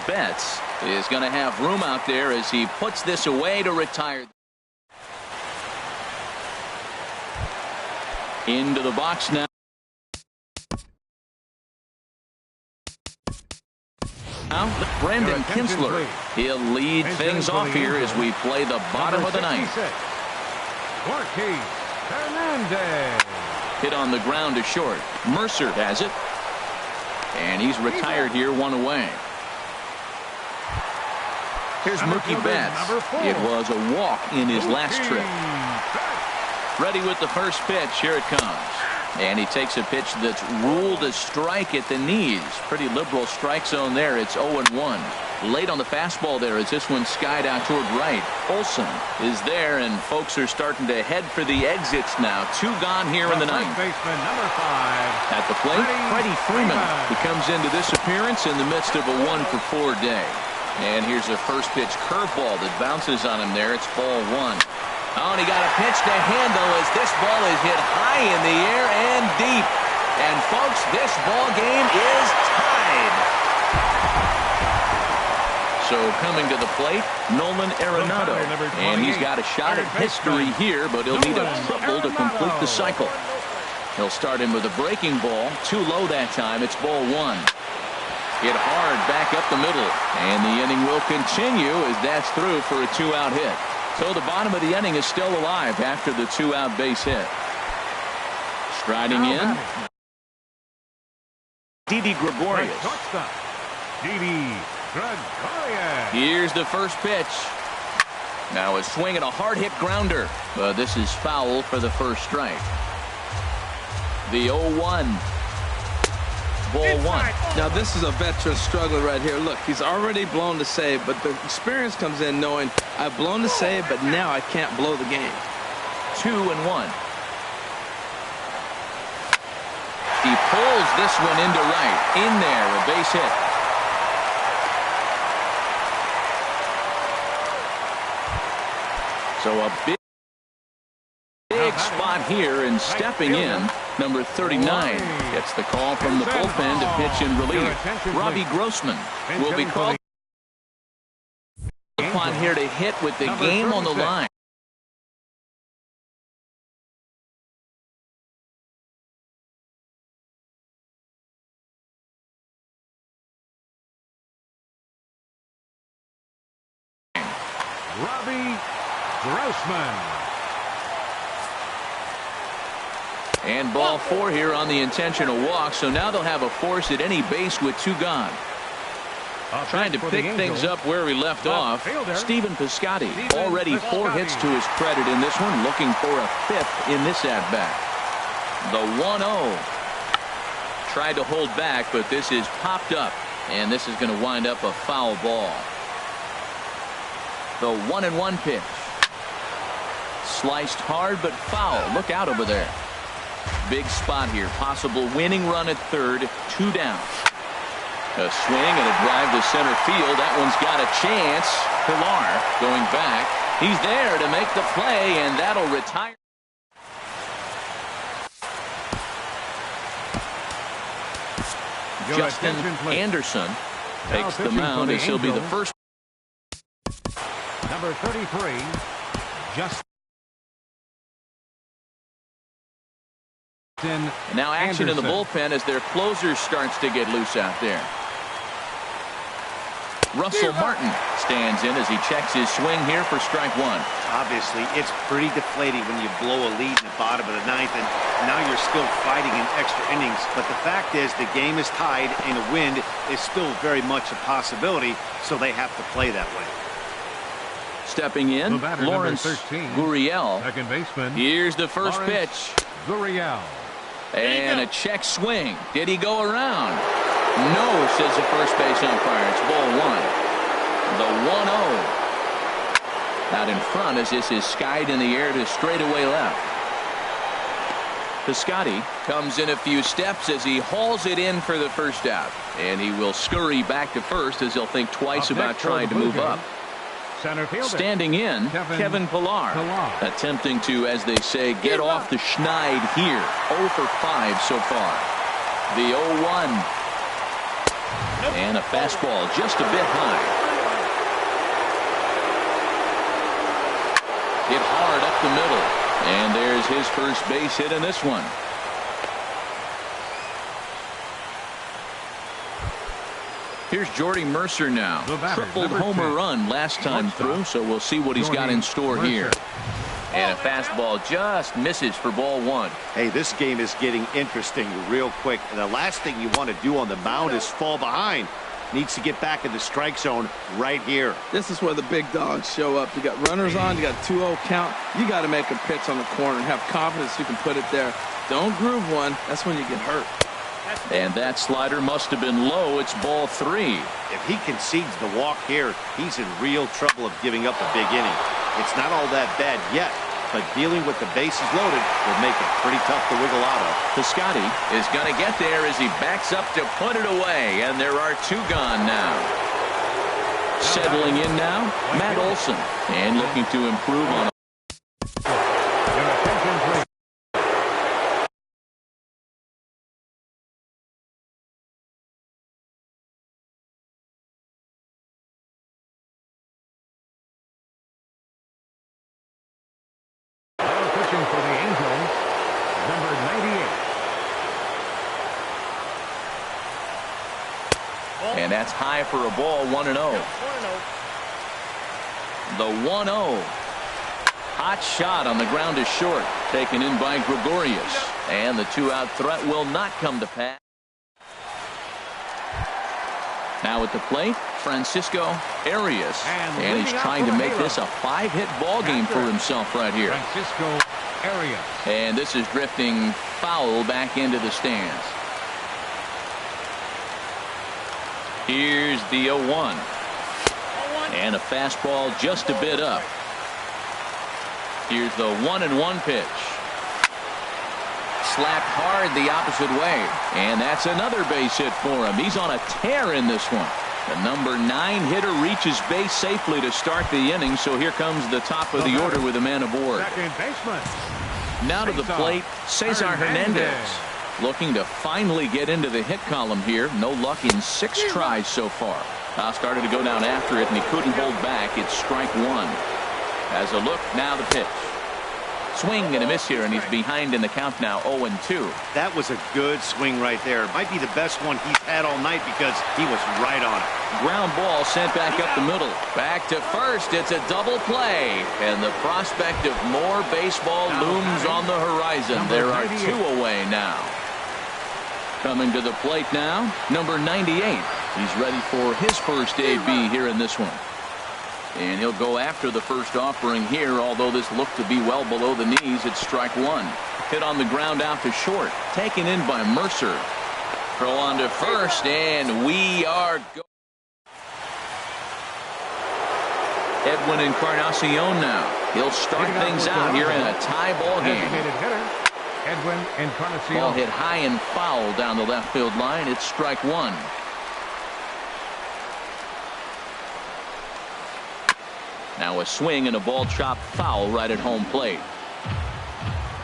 Betts is going to have room out there as he puts this away to retire. Into the box now. Now, Brandon Kinsler. He'll lead things off here as we play the bottom of the 9th. Hernandez. Hit on the ground to short. Mercer has it. And he's retired here, 1 away. Here's Mookie Betts. It was a walk in his last trip. Ready with the first pitch. Here it comes. And he takes a pitch that's ruled a strike at the knees. Pretty liberal strike zone there. It's 0-1. Late on the fastball there as this one skied out toward right. Olsen is there, and folks are starting to head for the exits now. 2 gone here in the ninth. Baseman number 5. At the plate, Freddie Freeman. He comes into this appearance in the midst of a 1-for-4 day. And here's a first pitch curveball that bounces on him there. It's ball 1. Oh, and he got a pitch to handle as this ball is hit high in the air and deep. And folks, this ball game is tied. So coming to the plate, Nolan Arenado. And he's got a shot at history here, but he'll need a triple to complete the cycle. He'll start him with a breaking ball. Too low that time. It's ball 1. Hit hard back up the middle. And the inning will continue as that's through for a 2-out hit. So the bottom of the inning is still alive after the 2-out base hit. Striding in, Didi Gregorius. Didi Gregorius. Here's the first pitch. Now a swing and a hard hit grounder. But this is foul for the first strike. The 0-1. Ball 1. Now this is a veteran struggling right here. Look, he's already blown the save, but the experience comes in knowing I've blown the save, but now I can't blow the game. 2-1. He pulls this one into right. In there, a base hit. So a big spot here, and stepping in, number 39 gets the call from the bullpen to pitch in relief. Robbie Grossman will be called upon here to hit with the game on the line. Robbie Grossman. And ball 4 here on the intentional walk. So now they'll have a force at any base with 2 gone. Trying to pick things up where we left off. Stephen Piscotty, already 4 hits to his credit in this one, looking for a 5th in this at-bat. The 1-0. Tried to hold back, but this is popped up, and this is going to wind up a foul ball. The 1-1 pitch. Sliced hard, but foul. Look out over there. Big spot here. Possible winning run at third. 2 down. A swing and a drive to center field. That one's got a chance. Pilar going back. He's there to make the play, and that'll retire. Justin Anderson takes the mound as he'll be the first. Number 33, Justin. Now action in the bullpen as their closer starts to get loose out there. Russell Martin stands in as he checks his swing here for strike 1. Obviously, it's pretty deflating when you blow a lead in the bottom of the 9th, and now you're still fighting in extra innings. But the fact is the game is tied, and a win is still very much a possibility, so they have to play that way. Stepping in, Lawrence Gurriel. Second baseman. Here's the first pitch. Gurriel. And a check swing. Did he go around? No, says the first base umpire. It's ball 1. The 1-0. Out in front as this is skied in the air to straightaway left. Piscotty comes in a few steps as he hauls it in for the first out. And he will scurry back to first as he'll think twice about trying to move up. Standing in, Kevin Pilar. Attempting to, as they say, get off the schneid here. 0 for 5 so far. The 0-1. And a fastball just a bit high. Hit hard up the middle. And there's his first base hit in this one. Here's Jordy Mercer now. Tripled homer run last time through, so we'll see what he's got in store here. And a fastball just misses for ball one. Hey, this game is getting interesting real quick. And the last thing you want to do on the mound is fall behind. Needs to get back in the strike zone right here. This is where the big dogs show up. You got runners on, you got 2-0 count. You got to make a pitch on the corner and have confidence you can put it there. Don't groove one. That's when you get hurt. And that slider must have been low. It's ball three. If he concedes the walk here, he's in real trouble of giving up a big inning. It's not all that bad yet, but dealing with the bases loaded will make it pretty tough to wiggle out of. Piscotty is going to get there as he backs up to put it away, and there are two gone now. Settling in now, Matt Olson, and looking to improve on Your attention, please. Now pitching for the Angels, number 98. and that's high for a ball, 1-0. The 1-0. Hot shot on the ground is short, taken in by Gregorius, and the two-out threat will not come to pass. Now at the plate, Francisco Arias, and he's trying to make this a 5-hit ball game for himself right here. Francisco Arias. And this is drifting foul back into the stands. Here's the 0-1. And a fastball just a bit up. Here's the 1-1 pitch. Slapped hard the opposite way. And that's another base hit for him. He's on a tear in this one. The number 9 hitter reaches base safely to start the inning. So here comes the top of the order with a man aboard. Second baseman. Now to the plate, Cesar Hernandez. Looking to finally get into the hit column here. No luck in 6 tries so far. Started to go down after it, and he couldn't hold back. It's strike 1. As a look, now the pitch. Swing and a miss here, and he's behind in the count now, 0-2. That was a good swing right there. Might be the best one he's had all night because he was right on it. Ground ball sent back up the middle. Back to first. It's a double play. And the prospect of more baseball looms on the horizon. There are 2 away now. Coming to the plate now, number 98. He's ready for his first AB here in this one. And he'll go after the first offering here, although this looked to be well below the knees. It's strike 1. Hit on the ground out to short. Taken in by Mercer. Throw on to first, and we are going. Edwin Encarnacion now. He'll start things out here in a tie ball game. Edwin Encarnacion. Ball hit high and foul down the left field line. It's strike 1. Now a swing and a ball chopped foul right at home plate.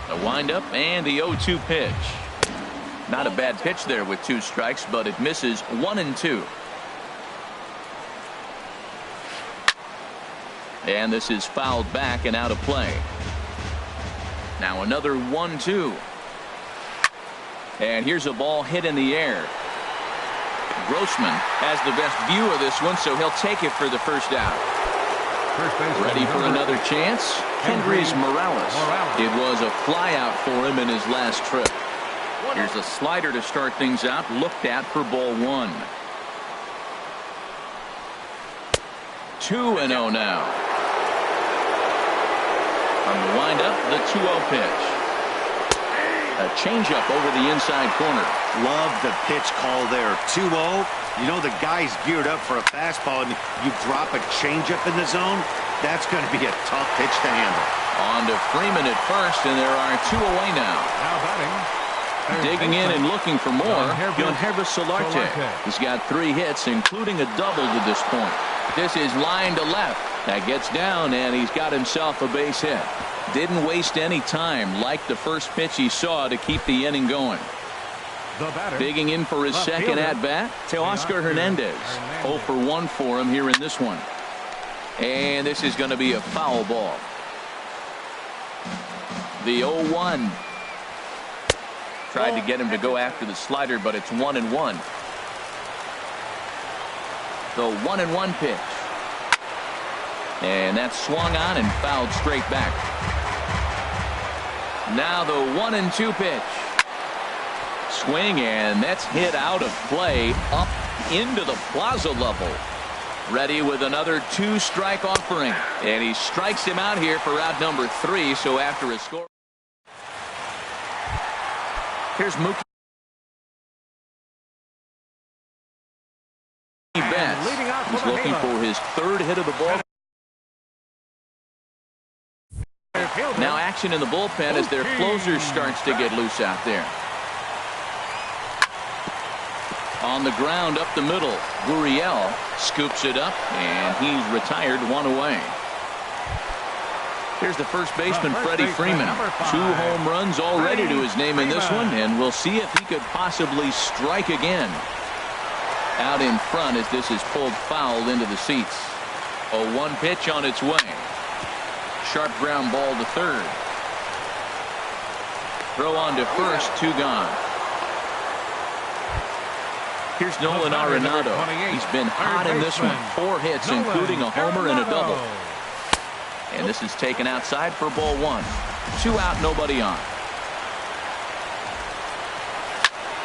A windup and the 0-2 pitch. Not a bad pitch there with 2 strikes, but it misses 1-2. And this is fouled back and out of play. Now another 1-2. And here's a ball hit in the air. Grossman has the best view of this one, so he'll take it for the first out. Ready for another chance? Kendrys Morales. It was a flyout for him in his last trip. Here's a slider to start things out, looked at for ball 1. 2-0 now. On the windup, the 2-0 pitch. A changeup over the inside corner. Love the pitch call there. 2-0. You know the guy's geared up for a fastball, and you drop a changeup in the zone. That's going to be a tough pitch to handle. On to Freeman at first, and there are 2 away now. Now batting. Digging in and looking for more, Yohannes Solarte. He's got 3 hits, including a double to this point. This is line to left. That gets down, and he's got himself a base hit. Didn't waste any time, like the first pitch he saw, to keep the inning going. Digging in for his second at-bat, Teoscar Hernandez. 0 for 1 for him here in this one. And this is going to be a foul ball. The 0-1. Tried to get him to go after the slider, but it's 1-1. The 1-1 pitch. And that's swung on and fouled straight back. Now the 1-2 pitch. Swing, and that's hit out of play up into the plaza level. Ready with another 2-strike offering, and he strikes him out here for out number 3. So after a score, here's Mookie Betts. He's looking for his 3rd hit of the ball. Now action in the bullpen as their closer starts to get loose out there. On the ground up the middle, Gurriel scoops it up, and he's retired 1 away. Here's the first baseman, Freddie Freeman. 2 home runs already to his name in this one, and we'll see if he could possibly strike again. Out in front as this is pulled foul into the seats. A 1 pitch on its way. Sharp ground ball to third. Throw on to first, 2 gone. Here's Nolan Arenado. He's been hot in this one. 4 hits, including a homer and a double. And this is taken outside for ball 1. 2 out, nobody on.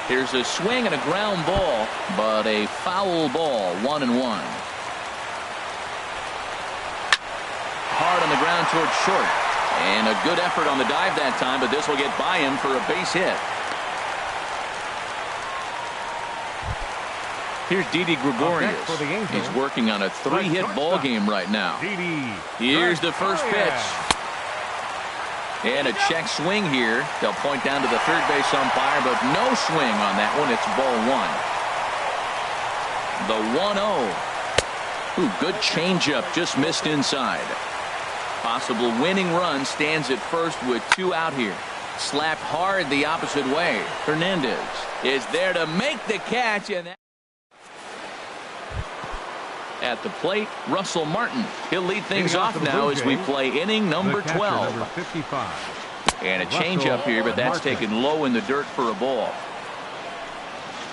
Here's a swing and a ground ball, but a foul ball, 1-1. Hard on the ground towards short. And a good effort on the dive that time, but this will get by him for a base hit. Here's Didi Gregorius. He's working on a 3-hit ball game right now. Here's the first pitch. And a check swing here. They'll point down to the third base umpire, but no swing on that one. It's ball 1. The 1-0. Ooh, good changeup, just missed inside. Possible winning run stands at first with 2 out here. Slapped hard the opposite way. Hernandez is there to make the catch, and at the plate, Russell Martin. He'll lead things off now as we play inning number 12. And a changeup here, but that's taken low in the dirt for a ball.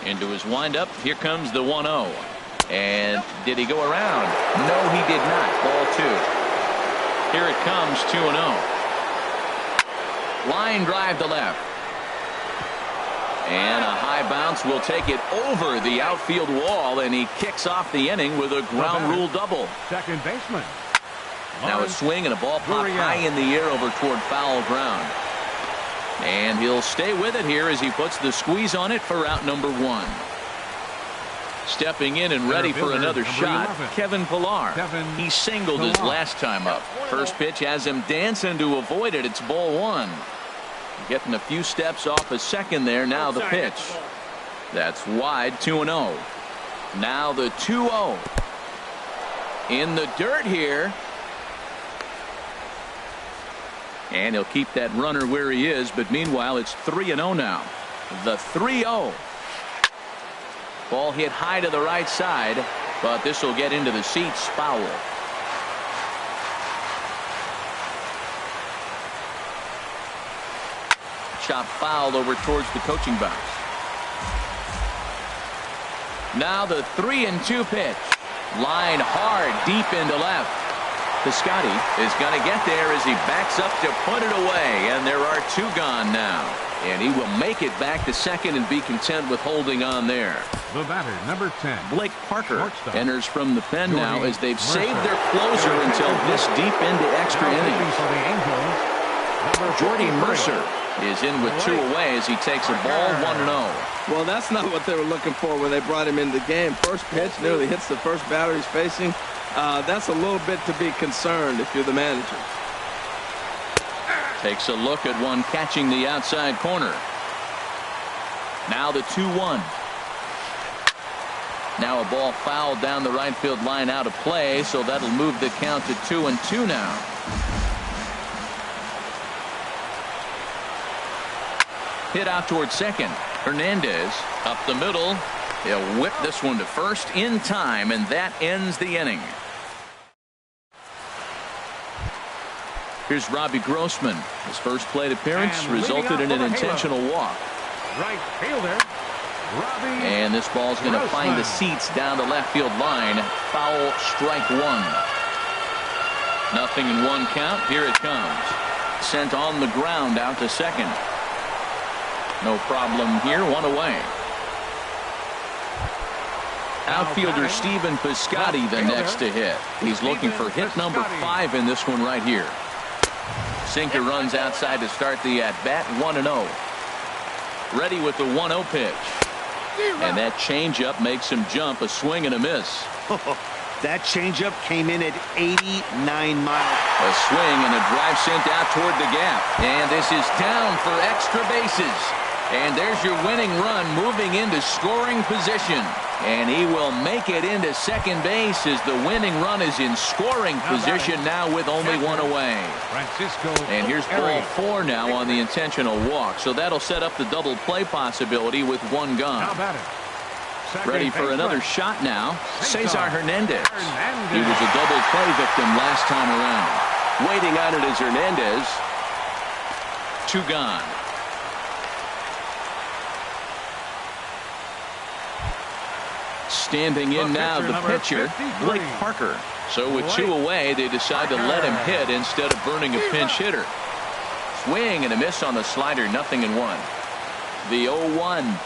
Into his windup, here comes the 1-0. And did he go around? No, he did not. Ball 2. Here it comes, 2-0. Line drive to left. And a high bounce will take it over the outfield wall, and he kicks off the inning with a ground rule double. Second baseman. Now a swing and a ball pop high in the air over toward foul ground. And he'll stay with it here as he puts the squeeze on it for out number 1. Stepping in and ready for another shot, Kevin Pillar. He singled his last time up. First pitch has him dancing to avoid it. It's ball 1. Getting a few steps off a second there. Now the pitch. That's wide, 2-0. Now the 2-0. In the dirt here. And he'll keep that runner where he is, but meanwhile it's 3-0 now. The 3-0. Ball hit high to the right side, but this will get into the seats, foul. Chop fouled over towards the coaching box. Now the 3-2 pitch. Line hard deep into left. Piscotty is going to get there as he backs up to put it away, and there are 2 gone now. And he will make it back to second and be content with holding on there. The batter, number 10. Blake Parker enters from the pen now as they've saved their closer until this deep into extra innings. Jordy Mercer is in with 2 away as he takes a ball 1-0. Well, that's not what they were looking for when they brought him into the game. First pitch nearly hits the first batter he's facing. That's a little bit to be concerned if you're the manager. Takes a look at one catching the outside corner. Now the 2-1. Now a ball fouled down the right field line out of play, so that'll move the count to 2-2 now. Hit out towards second. Hernandez up the middle. He'll whip this one to first in time, and that ends the inning. Here's Robbie Grossman. His first plate appearance resulted in an intentional walk. Right fielder, Robbie. And this ball's going to find the seats down the left field line. Foul, strike 1. Nothing in 1 count. Here it comes. Sent on the ground out to second. No problem here, one away. Outfielder Stephen Piscotty the next to hit. He's looking for hit number 5 in this one right here. Sinker runs outside to start the at-bat, 1-0. Ready with the 1-0 pitch. And that changeup makes him jump, a swing and a miss. That changeup came in at 89 miles. A swing and a drive sent out toward the gap. And this is down for extra bases. And there's your winning run moving into scoring position. And he will make it into second base as the winning run is in scoring position now with only one away. And here's ball 4 now on the intentional walk. So that'll set up the double play possibility with one gone. Ready for another shot now. Cesar Hernandez. He was a double play victim last time around. Waiting on it is Hernandez. 2 gone. Standing in now, the pitcher, Blake Parker. So with 2 away, they decide to let him hit instead of burning a pinch hitter. Swing and a miss on the slider, 0-1. The 0-1.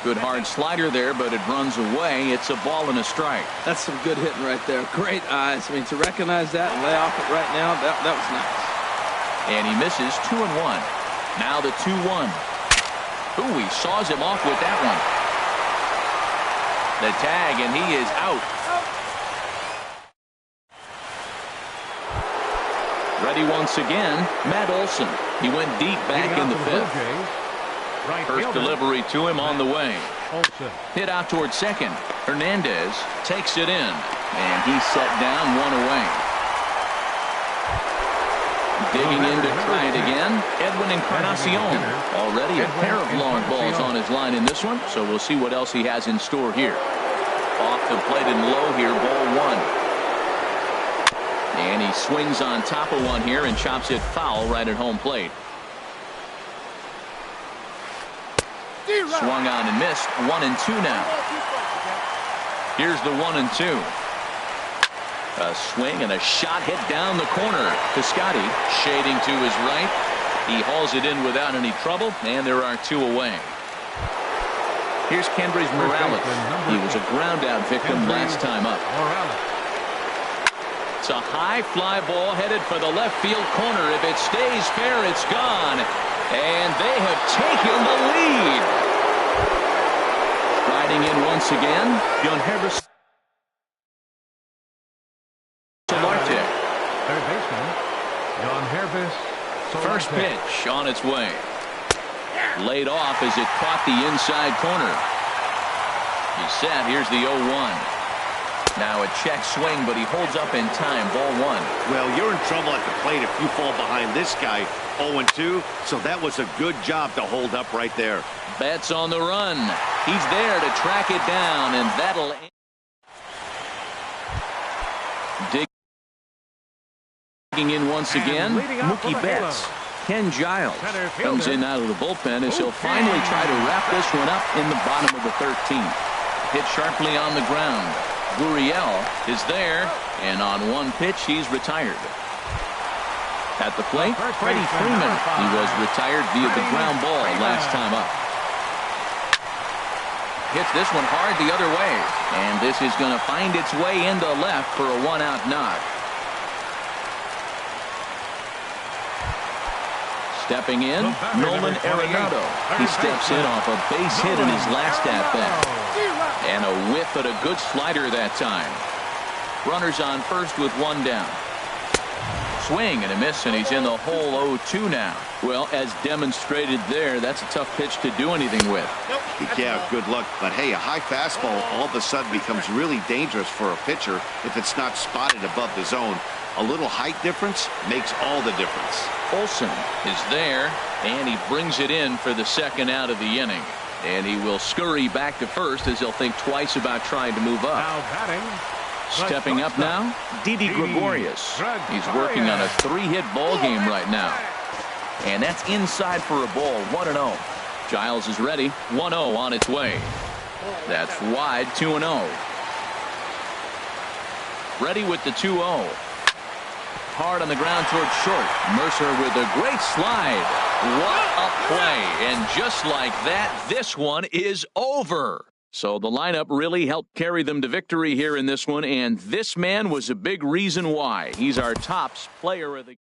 Good hard slider there, but it runs away. It's a ball and a strike. That's some good hitting right there. Great eyes. I mean, to recognize that and lay off it right now, that was nice. And he misses 2-1. Now the 2-1. Ooh, he saws him off with that one. The tag, and he is out. Ready once again, Matt Olson. He went deep back in the 5th. First delivery to him on the way. Hit out towards second. Hernandez takes it in, and he's set down, 1 away. Digging in to try it again, Edwin Encarnacion. Already a pair of long balls on his line in this one, so we'll see what else he has in store here. Off the plate and low here, ball 1. And he swings on top of one here and chops it foul right at home plate. Swung on and missed, 1-2 now. Here's the 1-2. A swing and a shot hit down the corner. Piscotty shading to his right. He hauls it in without any trouble, and there are 2 away. Here's Kendrys Morales. He was a ground-out victim last time up. It's a high fly ball headed for the left field corner. If it stays fair, it's gone. And they have taken the lead. Riding in once again, John Herbert. Third baseman, John Herbert. First pitch on its way. Laid off as it caught the inside corner. He's set. Here's the 0-1. Now a check swing, but he holds up in time. Ball 1. Well, you're in trouble at the plate if you fall behind this guy. 0-2. So that was a good job to hold up right there. Betts on the run. He's there to track it down, and that'll digging in once again, Mookie Betts. Ken Giles comes in out of the bullpen as he'll finally try to wrap this one up in the bottom of the 13th. Hit sharply on the ground. Gurriel is there, and on one pitch, he's retired. At the plate, Freddie Freeman. He was retired via the ground ball last time up. Hits this one hard the other way, and this is going to find its way into left for a 1-out knock. Stepping in, Nolan Arenado. He steps in off a base hit in his last at-bat. And a whiff at a good slider that time. Runners on first with 1 down. Swing and a miss, and he's in the hole 0-2 now. Well, as demonstrated there, that's a tough pitch to do anything with. Yeah, good luck. But hey, a high fastball all of a sudden becomes really dangerous for a pitcher if it's not spotted above the zone. A little height difference makes all the difference. Olson is there, and he brings it in for the 2nd out of the inning. And he will scurry back to first as he'll think twice about trying to move up. Now batting. Stepping up now, Didi Gregorius. He's working on a 3-hit ball game right now. And that's inside for a ball, 1-0. Giles is ready, 1-0 on its way. That's wide, 2-0. Ready with the 2-0. hard on the ground towards short. Mercer with a great slide. What a play. And just like that, this one is over. So the lineup really helped carry them to victory here in this one, and this man was a big reason why. He's our tops player of the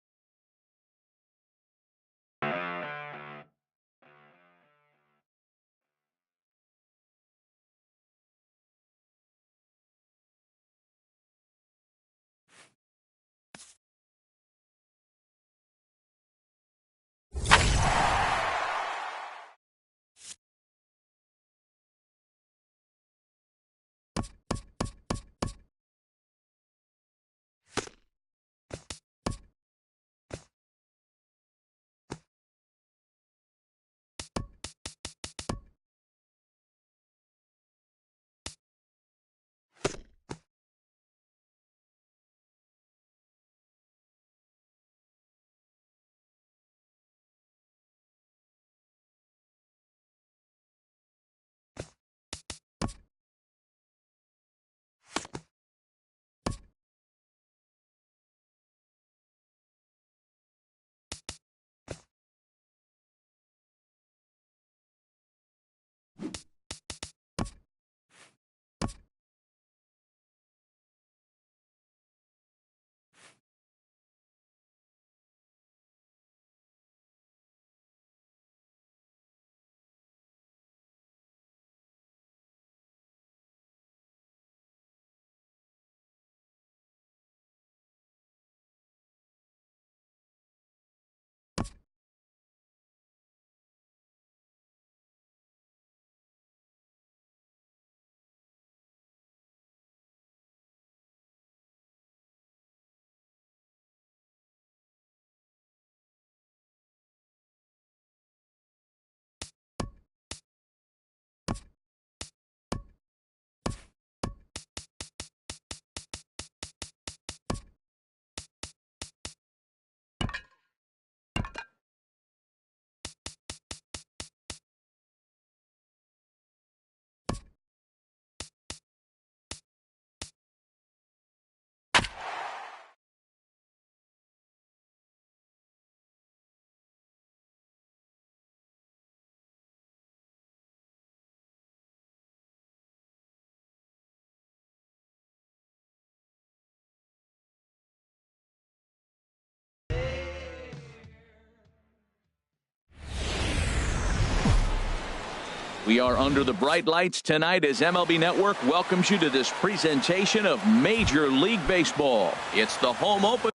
We are under the bright lights tonight as MLB Network welcomes you to this presentation of Major League Baseball. It's the home opener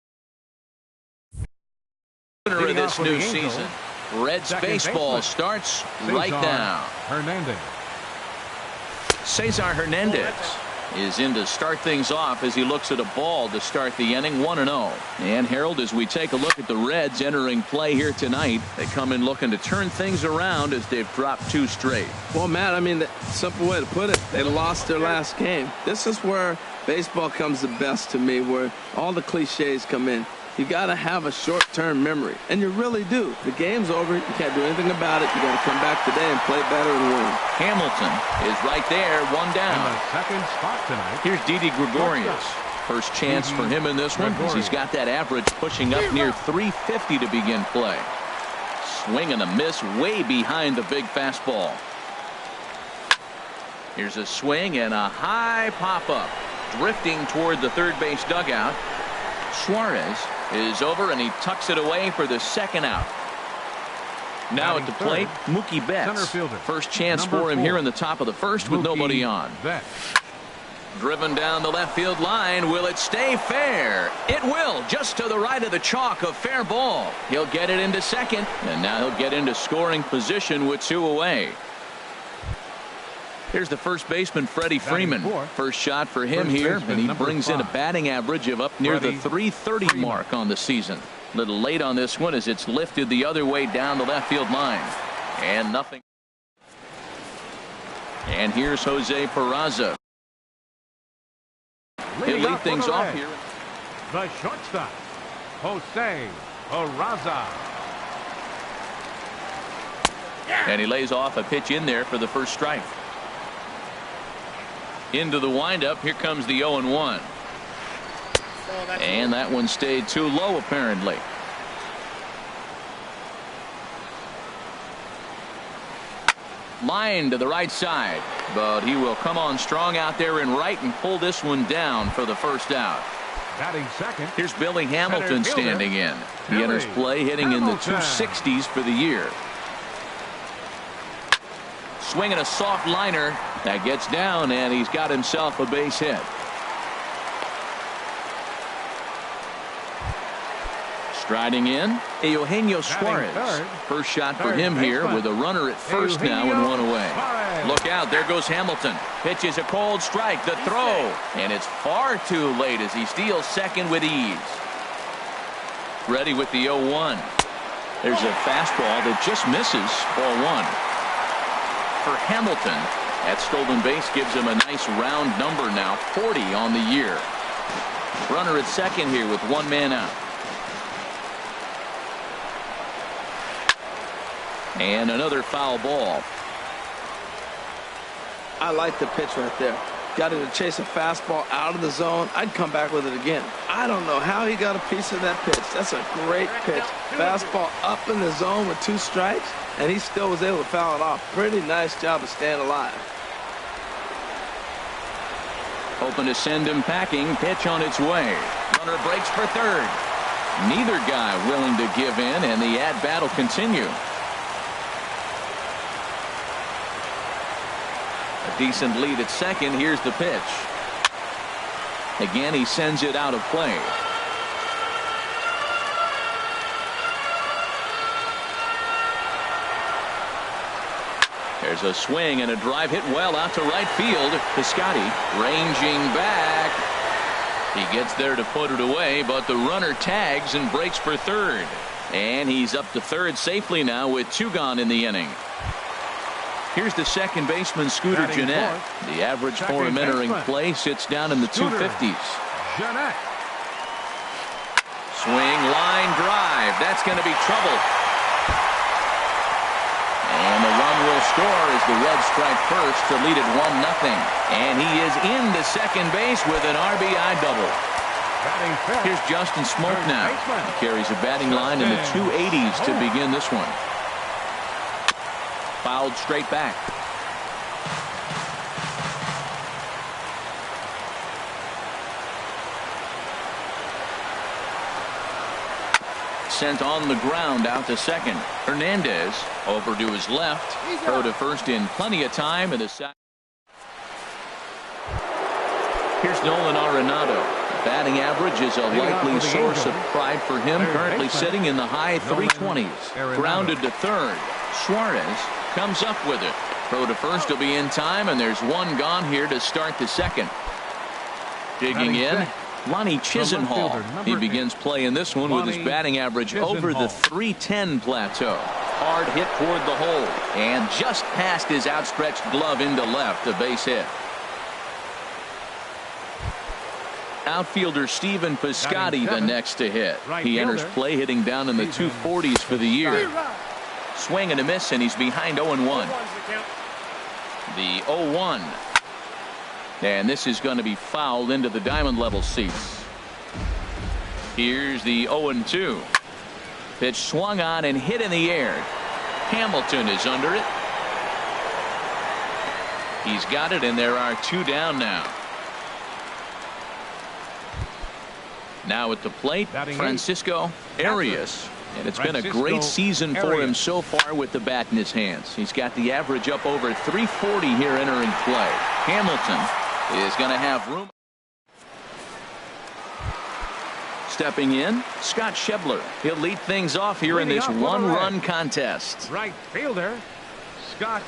of this new season. Reds baseball starts right now. Cesar Hernandez is in to start things off as he looks at a ball to start the inning. 1-0. And Harold, as we take a look at the Reds entering play here tonight, they come in looking to turn things around as they've dropped 2 straight. Well, Matt, I mean, the simple way to put it, they lost their last game. This is where baseball comes the best to me, where all the cliches come in. You got to have a short-term memory, and you really do. The game's over. You can't do anything about it. You got to come back today and play better and win. Hamilton is right there, 1 down. In the second spot tonight. Here's Didi Gregorius. First chance for him in this one because he's got that average pushing up near 350 to begin play. Swing and a miss way behind the big fastball. Here's a swing and a high pop-up. Drifting toward the third base dugout. Suarez is over and he tucks it away for the second out. Now at the plate, Mookie Betts. First chance for him here in the top of the first with nobody on. Driven down the left field line. Will it stay fair? It will, just to the right of the chalk, a fair ball. He'll get it into second, and now he'll get into scoring position with 2 away. Here's the first baseman, Freddie Freeman. First shot for him here, and he brings in a batting average of up near the 330 mark on the season. A little late on this one as it's lifted the other way down the left field line. And nothing. And here's Jose Peraza. He'll lead things off here. The shortstop, Jose Peraza. And he lays off a pitch in there for the first strike. Into the windup. Here comes the 0-1. And that one stayed too low, apparently. Line to the right side, but he will come on strong out there in right and pull this one down for the first out. Batting second. Here's Billy Hamilton standing in. He enters play hitting in the 260s for the year. Swinging a soft liner that gets down, and he's got himself a base hit. Striding in, Eugenio Suarez. First shot for him here with a runner at first now and one away. Look out, there goes Hamilton. Pitches a cold strike, the throw, and it's far too late as he steals second with ease. Ready with the 0-1. There's a fastball that just misses, ball one. For Hamilton, that stolen base gives him a nice round number now, 40 on the year. Runner at second here with one man out. And another foul ball. I like the pitch right there. Got him to chase a fastball out of the zone. I'd come back with it again. I don't know how he got a piece of that pitch. That's a great pitch. Fastball up in the zone with 2 strikes, and he still was able to foul it off. Pretty nice job of staying alive. Hoping to send him packing. Pitch on its way. Runner breaks for third. Neither guy willing to give in, and the at-bat will continue. Decent lead at second. Here's the pitch. Again, he sends it out of play. There's a swing and a drive hit well out to right field. Piscotty ranging back. He gets there to put it away, but the runner tags and breaks for third. And he's up to third safely now with 2 gone in the inning. Here's the second baseman, Scooter Gennett. The average for him entering play sits down in the 250s. Gennett. Swing, line drive. That's going to be trouble. And the run will score as the Reds strike first to lead it 1-0. And he is into second base with an RBI double. Here's Justin Smoke now. He carries a batting line in the 280s to begin this one. Fouled straight back. Sent on the ground out to second. Hernandez over to his left. Throw to first in plenty of time. And the second. Here's Nolan Arenado. Batting average is a likely source of pride for him. Currently sitting in the high 320s. Grounded to third. Suarez comes up with it. Throw to first will be in time, and there's one gone here to start the second. Digging in, Lonnie Chisenhall. He begins play in this one with his batting average over the 310 plateau. Hard hit toward the hole, and just past his outstretched glove into left, a base hit. Outfielder Stephen Piscotty the next to hit. He enters play hitting down in the 240s for the year. Swing and a miss, and he's behind 0-1. The 0-1. And this is going to be fouled into the diamond level seats. Here's the 0-2. Pitch swung on and hit in the air. Hamilton is under it. He's got it, and there are 2 down now. Now at the plate, Francisco Arias. And it's been a great season for him so far with the bat in his hands. He's got the average up over 340 here entering play. Hamilton is going to have room. Stepping in, Scott Schebler. He'll lead things off here in this one-run contest. Right fielder, Scott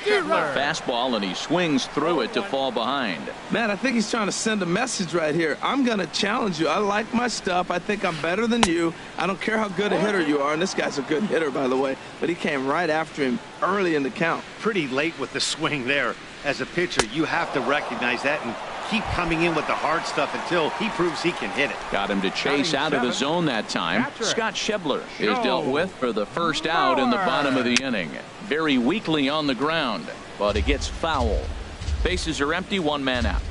Schebler. Fastball, and he swings through it to fall behind. Man, I think he's trying to send a message right here. I'm going to challenge you. I like my stuff. I think I'm better than you. I don't care how good a hitter you are. And this guy's a good hitter, by the way. But he came right after him early in the count. Pretty late with the swing there. As a pitcher, you have to recognize that and keep coming in with the hard stuff until he proves he can hit it. Got him to chase out of the zone that time. Scott Schebler is dealt with for the first out in the bottom of the inning. Very weakly on the ground, but it gets foul. Bases are empty, 1 man out.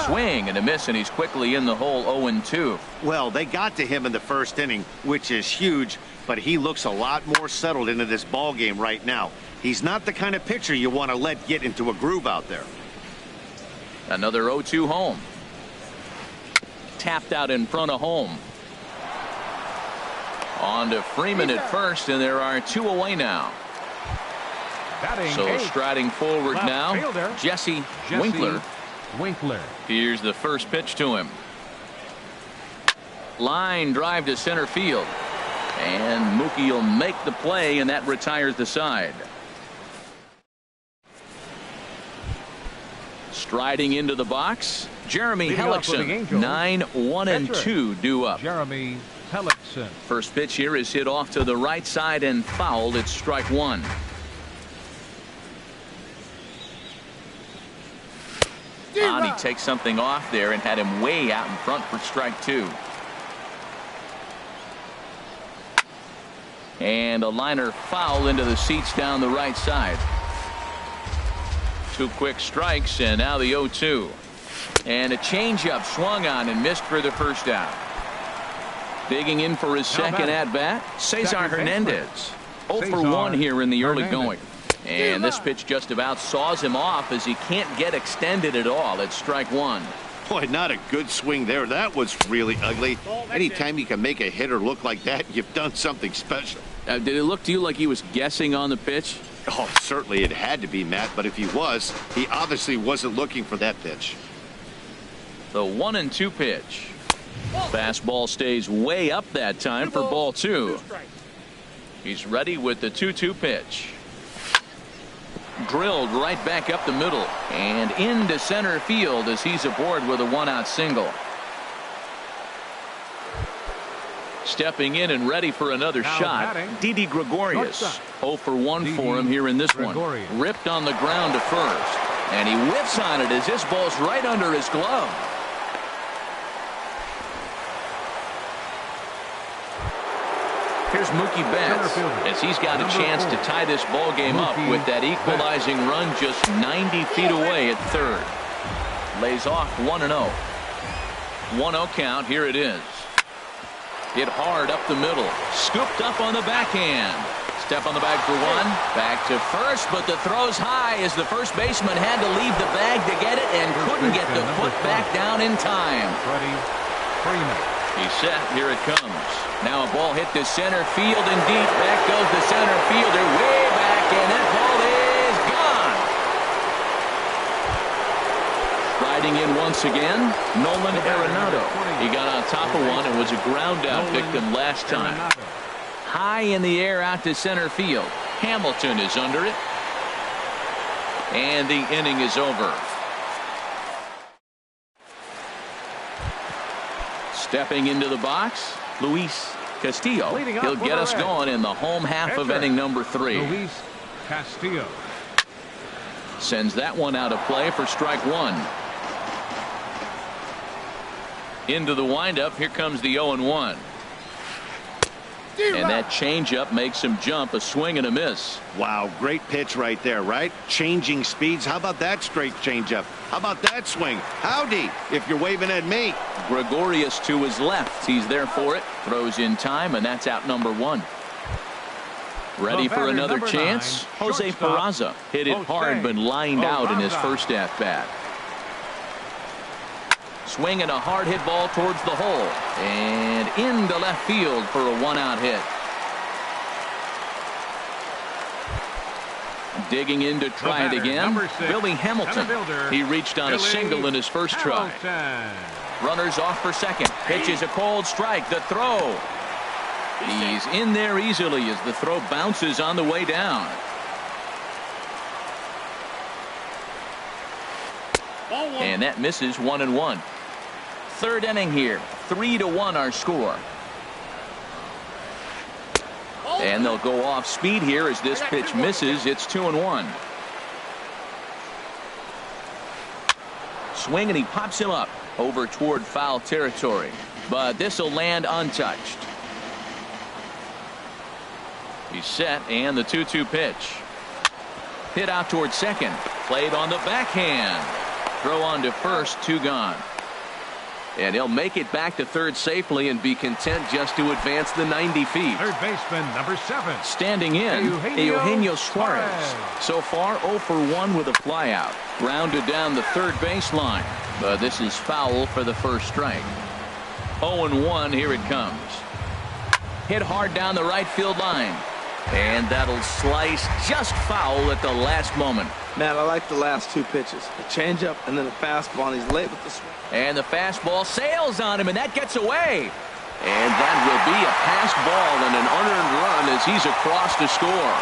Swing and a miss, and he's quickly in the hole 0-2. Well, they got to him in the first inning, which is huge, but he looks a lot more settled into this ball game right now. He's not the kind of pitcher you want to let get into a groove out there. Another 0-2 home. Tapped out in front of home. On to Freeman at first, and there are 2 away now. So striding forward now, Jesse Winkler. Here's the first pitch to him. Line drive to center field. And Mookie will make the play, and that retires the side. Striding into the box, Jeremy Hellickson. 9-1-2 due up. Jeremy Hellickson. First pitch here is hit off to the right side and fouled. It's strike one. He takes something off there and had him way out in front for strike two. And a liner foul into the seats down the right side. 2 quick strikes, and now the 0-2. And a changeup swung on and missed for the first out. Digging in for his second at bat, Cesar Hernandez. 0 for 1 here in the early going. And this pitch just about saws him off as he can't get extended at all. It's strike one. Boy, not a good swing there. That was really ugly. Anytime you can make a hitter look like that, you've done something special. Did it look to you like he was guessing on the pitch? Oh, certainly it had to be, Matt, but if he was, he obviously wasn't looking for that pitch. The 1-2 pitch. Fastball stays way up that time for ball 2. He's ready with the 2-2 pitch. Drilled right back up the middle and into center field as he's aboard with a 1-out single. Stepping in and ready for another shot, Didi Gregorius. 0 for 1 for him here in this one. Ripped on the ground to first, and he whiffs on it as this ball's right under his glove. Here's Mookie Betts as he's got a chance to tie this ball game up with that equalizing run just 90 feet away at third. Lays off 1-0. 1-0 count. Here it is. Hit hard up the middle. Scooped up on the backhand. Step on the bag for one. Back to first, but the throw's high as the first baseman had to leave the bag to get it and couldn't get the foot back down in time. He's set. Here it comes. Now a ball hit to center field and deep. Back goes the center fielder way back, and that ball is gone. Riding in once again, Nolan Arenado. He got on top of one and was a ground out victim last time. High in the air out to center field. Hamilton is under it. And the inning is over. Stepping into the box, Luis Castillo. He'll get us going in the home half of inning number 3. Luis Castillo sends that one out of play for strike one. Into the windup. Here comes the 0-1. And that changeup makes him jump. A swing and a miss. Wow, great pitch right there, right? Changing speeds. How about that straight changeup? How about that swing? Howdy, if you're waving at me. Gregorius to his left. He's there for it. Throws in time, and that's out number 1. Ready for another chance. Jose Peraza hit it hard but lined out in his first at bat. Swinging a hard hit ball towards the hole and into left field for a 1-out hit. Digging in to try it again. Billy Hamilton. He reached on a single in his first try. Runners off for second. Pitches a cold strike. The throw. He's in there easily as the throw bounces on the way down. And that misses. 1-1. Third inning here. 3-1 our score. And they'll go off speed here as this pitch misses. It's 2-1. Swing, and he pops him up over toward foul territory. But this will land untouched. He's set, and the 2-2 pitch. Hit out toward second. Played on the backhand. Throw on to first, 2 gone. And he'll make it back to third safely and be content just to advance the 90 feet. Third baseman, number 7. Standing in, Eugenio Suarez. So far, 0 for 1 with a flyout. Grounded down the third baseline. But this is foul for the first strike. 0-1, here it comes. Hit hard down the right field line. And that'll slice just foul at the last moment. Man, I like the last 2 pitches. The changeup and then the fastball, and he's late with the swing. And the fastball sails on him, and that gets away. And that will be a passed ball and an unearned run as he's across to score.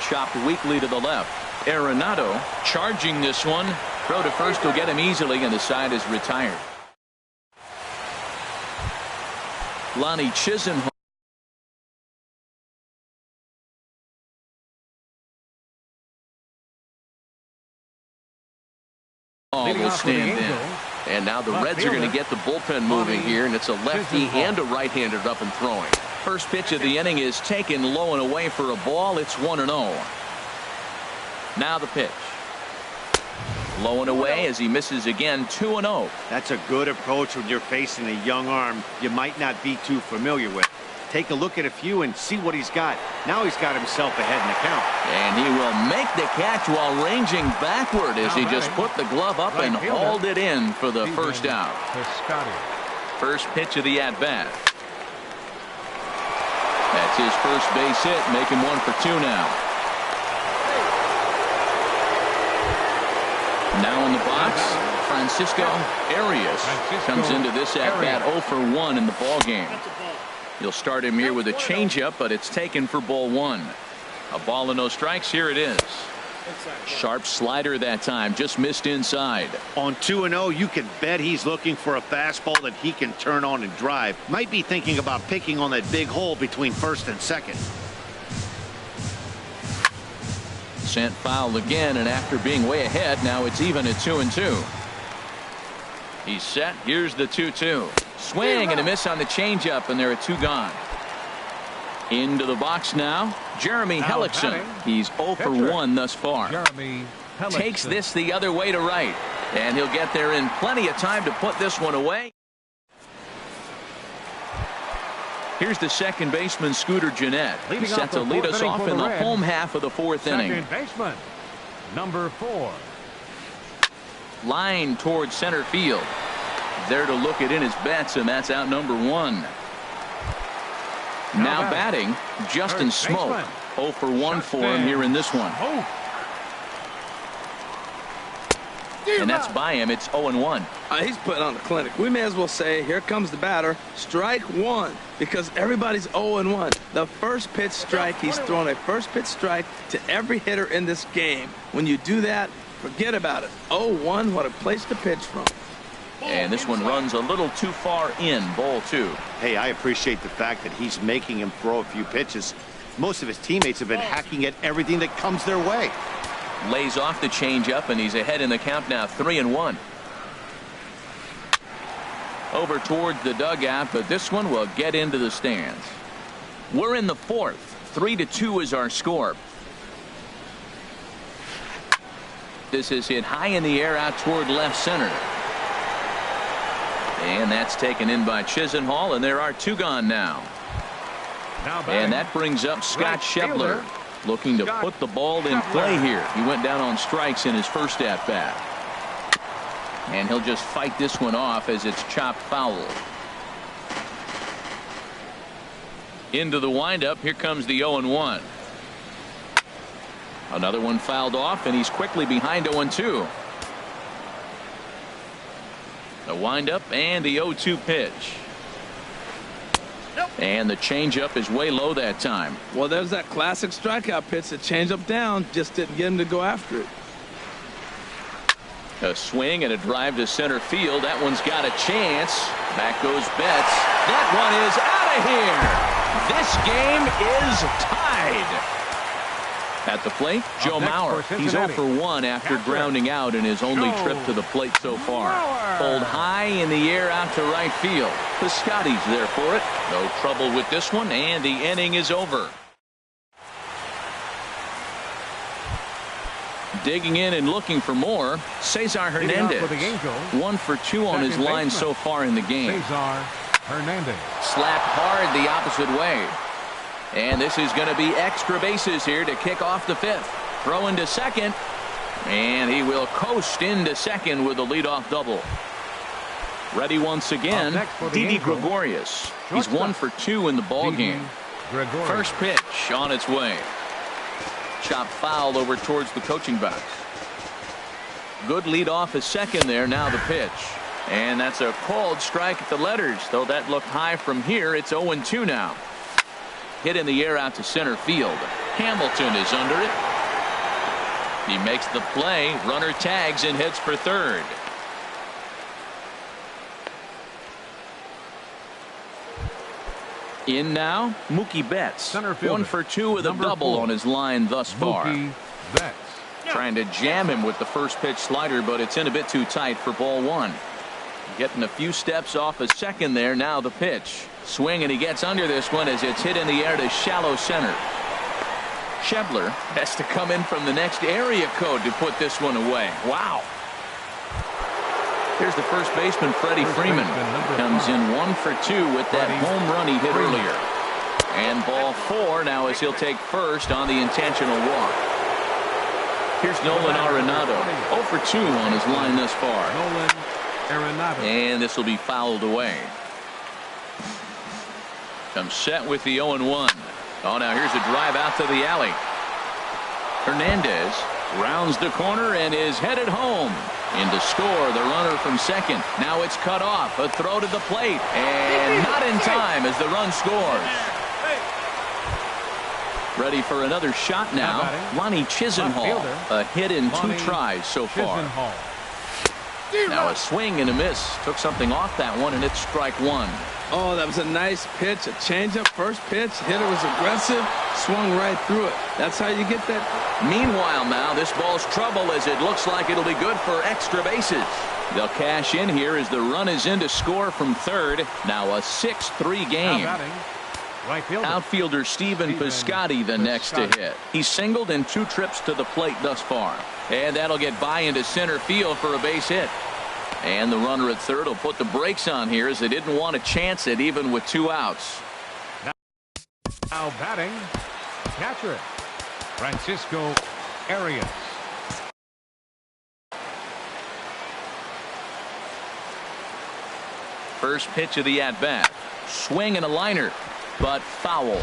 Chopped weakly to the left. Arenado charging this one. Throw to first will get him easily, and the side is retired. Lonnie Chisenhall. Will stand in. And now the Reds are going to get the bullpen moving here, and it's a lefty and a right-hander up and throwing. First pitch of the inning is taken low and away for a ball. It's 1-0. Now the pitch. Low and away as he misses again, 2-0. That's a good approach when you're facing a young arm you might not be too familiar with. Take a look at a few and see what he's got. Now he's got himself ahead in the count. And he will make the catch while ranging backward as he just put the glove up and hauled it in for the first out. First pitch of the at-bat. That's his first base hit, making 1 for 2 now. Now in the box, Francisco Arias comes into this at-bat 0 for 1 in the ballgame. You'll start him here with a changeup, but it's taken for ball 1. A ball and no strikes. Here it is. Sharp slider that time, just missed inside. On 2-0, you can bet he's looking for a fastball that he can turn on and drive. Might be thinking about picking on that big hole between first and second. Sent foul again, and after being way ahead, now it's even at 2-2. He's set. Here's the 2-2. Swing and a miss on the changeup, and there are 2 gone. Into the box now, Jeremy Hellickson. He's 0 for 1 thus far. Takes this the other way to right, and he'll get there in plenty of time to put this one away. Here's the second baseman, Scooter Gennett, set to lead us off in the home half of the 4th inning. Second baseman, number 4. Line towards center field. There to look it in his bets, and that's out number 1. Now batting, Justin Smoke. 0 for 1 for him here in this one. And that's by him. It's 0-1. He's putting on the clinic. We may as well say, here comes the batter. Strike 1, because everybody's 0-1. The first pitch strike, he's thrown a first pitch strike to every hitter in this game. When you do that, forget about it. 0-1, what a place to pitch from. And this one runs a little too far in, ball 2. Hey, I appreciate the fact that he's making him throw a few pitches. Most of his teammates have been hacking at everything that comes their way. Lays off the changeup, and he's ahead in the count now, 3-1. Over towards the dugout, but this one will get into the stands. We're in the 4th. 3-2 is our score. This is hit high in the air out toward left center. And that's taken in by Chisenhall, and there are 2 gone now. And that brings up Scott Schebler, looking to put the ball in play here. He went down on strikes in his first at-bat. And he'll just fight this one off as it's chopped foul. Into the windup. Here comes the 0-1. Another one fouled off, and he's quickly behind 0-2. The windup and the 0-2 pitch. And the changeup is way low that time. Well, there's that classic strikeout pitch. The changeup down, just didn't get him to go after it. A swing and a drive to center field. That one's got a chance. Back goes Betts. That one is out of here. This game is tied. At the plate, Joe Mauer. He's 0 for 1 after grounding out in his only trip to the plate so far. Pulled high in the air out to right field. The Scotties there for it. No trouble with this one, and the inning is over. Digging in and looking for more, Cesar Hernandez. 1 for 2 on his line so far in the game. Cesar Hernandez. Slapped hard the opposite way. And this is going to be extra bases here to kick off the 5th. Throw into second. And he will coast into second with a leadoff double. Ready once again, Didi Gregorius. He's 1 for 2 in the ball game. First pitch on its way. Chop foul over towards the coaching box. Good lead off at second there. Now the pitch. And that's a called strike at the letters. Though that looked high from here, it's 0-2 now. Hit in the air out to center field. Hamilton is under it. He makes the play. Runner tags and heads for third. In now, Mookie Betts. 1 for 2 with a double on his line thus far. Mookie Betts. Trying to jam him with the first pitch slider, but it's in a bit too tight for ball 1. Getting a few steps off a second there. Now the pitch. Swing, and he gets under this one as it's hit in the air to shallow center. Schebler has to come in from the next area code to put this one away. Wow. Here's the first baseman, Freddie Freeman. Comes in 1 for 2 with that home run he hit earlier. And ball 4 now as he'll take first on the intentional walk. Here's Nolan Arenado. 0 for 2 on his line thus far. And this will be fouled away. Comes set with the 0-1. Oh, now here's a drive out to the alley. Hernandez rounds the corner and is headed home. In to score the runner from second. Now it's cut off. A throw to the plate. And not in time as the run scores. Ready for another shot now. Lonnie Chisenhall. A hit in 2 tries so far. Now a swing and a miss. Took something off that one, and it's strike 1. Oh, that was a nice pitch. A changeup, first pitch. Hitter was aggressive. Swung right through it. That's how you get that. Meanwhile, now this ball's trouble as it looks like it'll be good for extra bases. They'll cash in here as the run is in to score from third. Now a 6-3 game. Outfielder Stephen Piscotty the next to hit. He singled in 2 trips to the plate thus far. And that'll get by into center field for a base hit. And the runner at third will put the brakes on here as they didn't want to chance it even with 2 outs. Now batting, catcher, Francisco Arias. First pitch of the at-bat. Swing and a liner, but foul.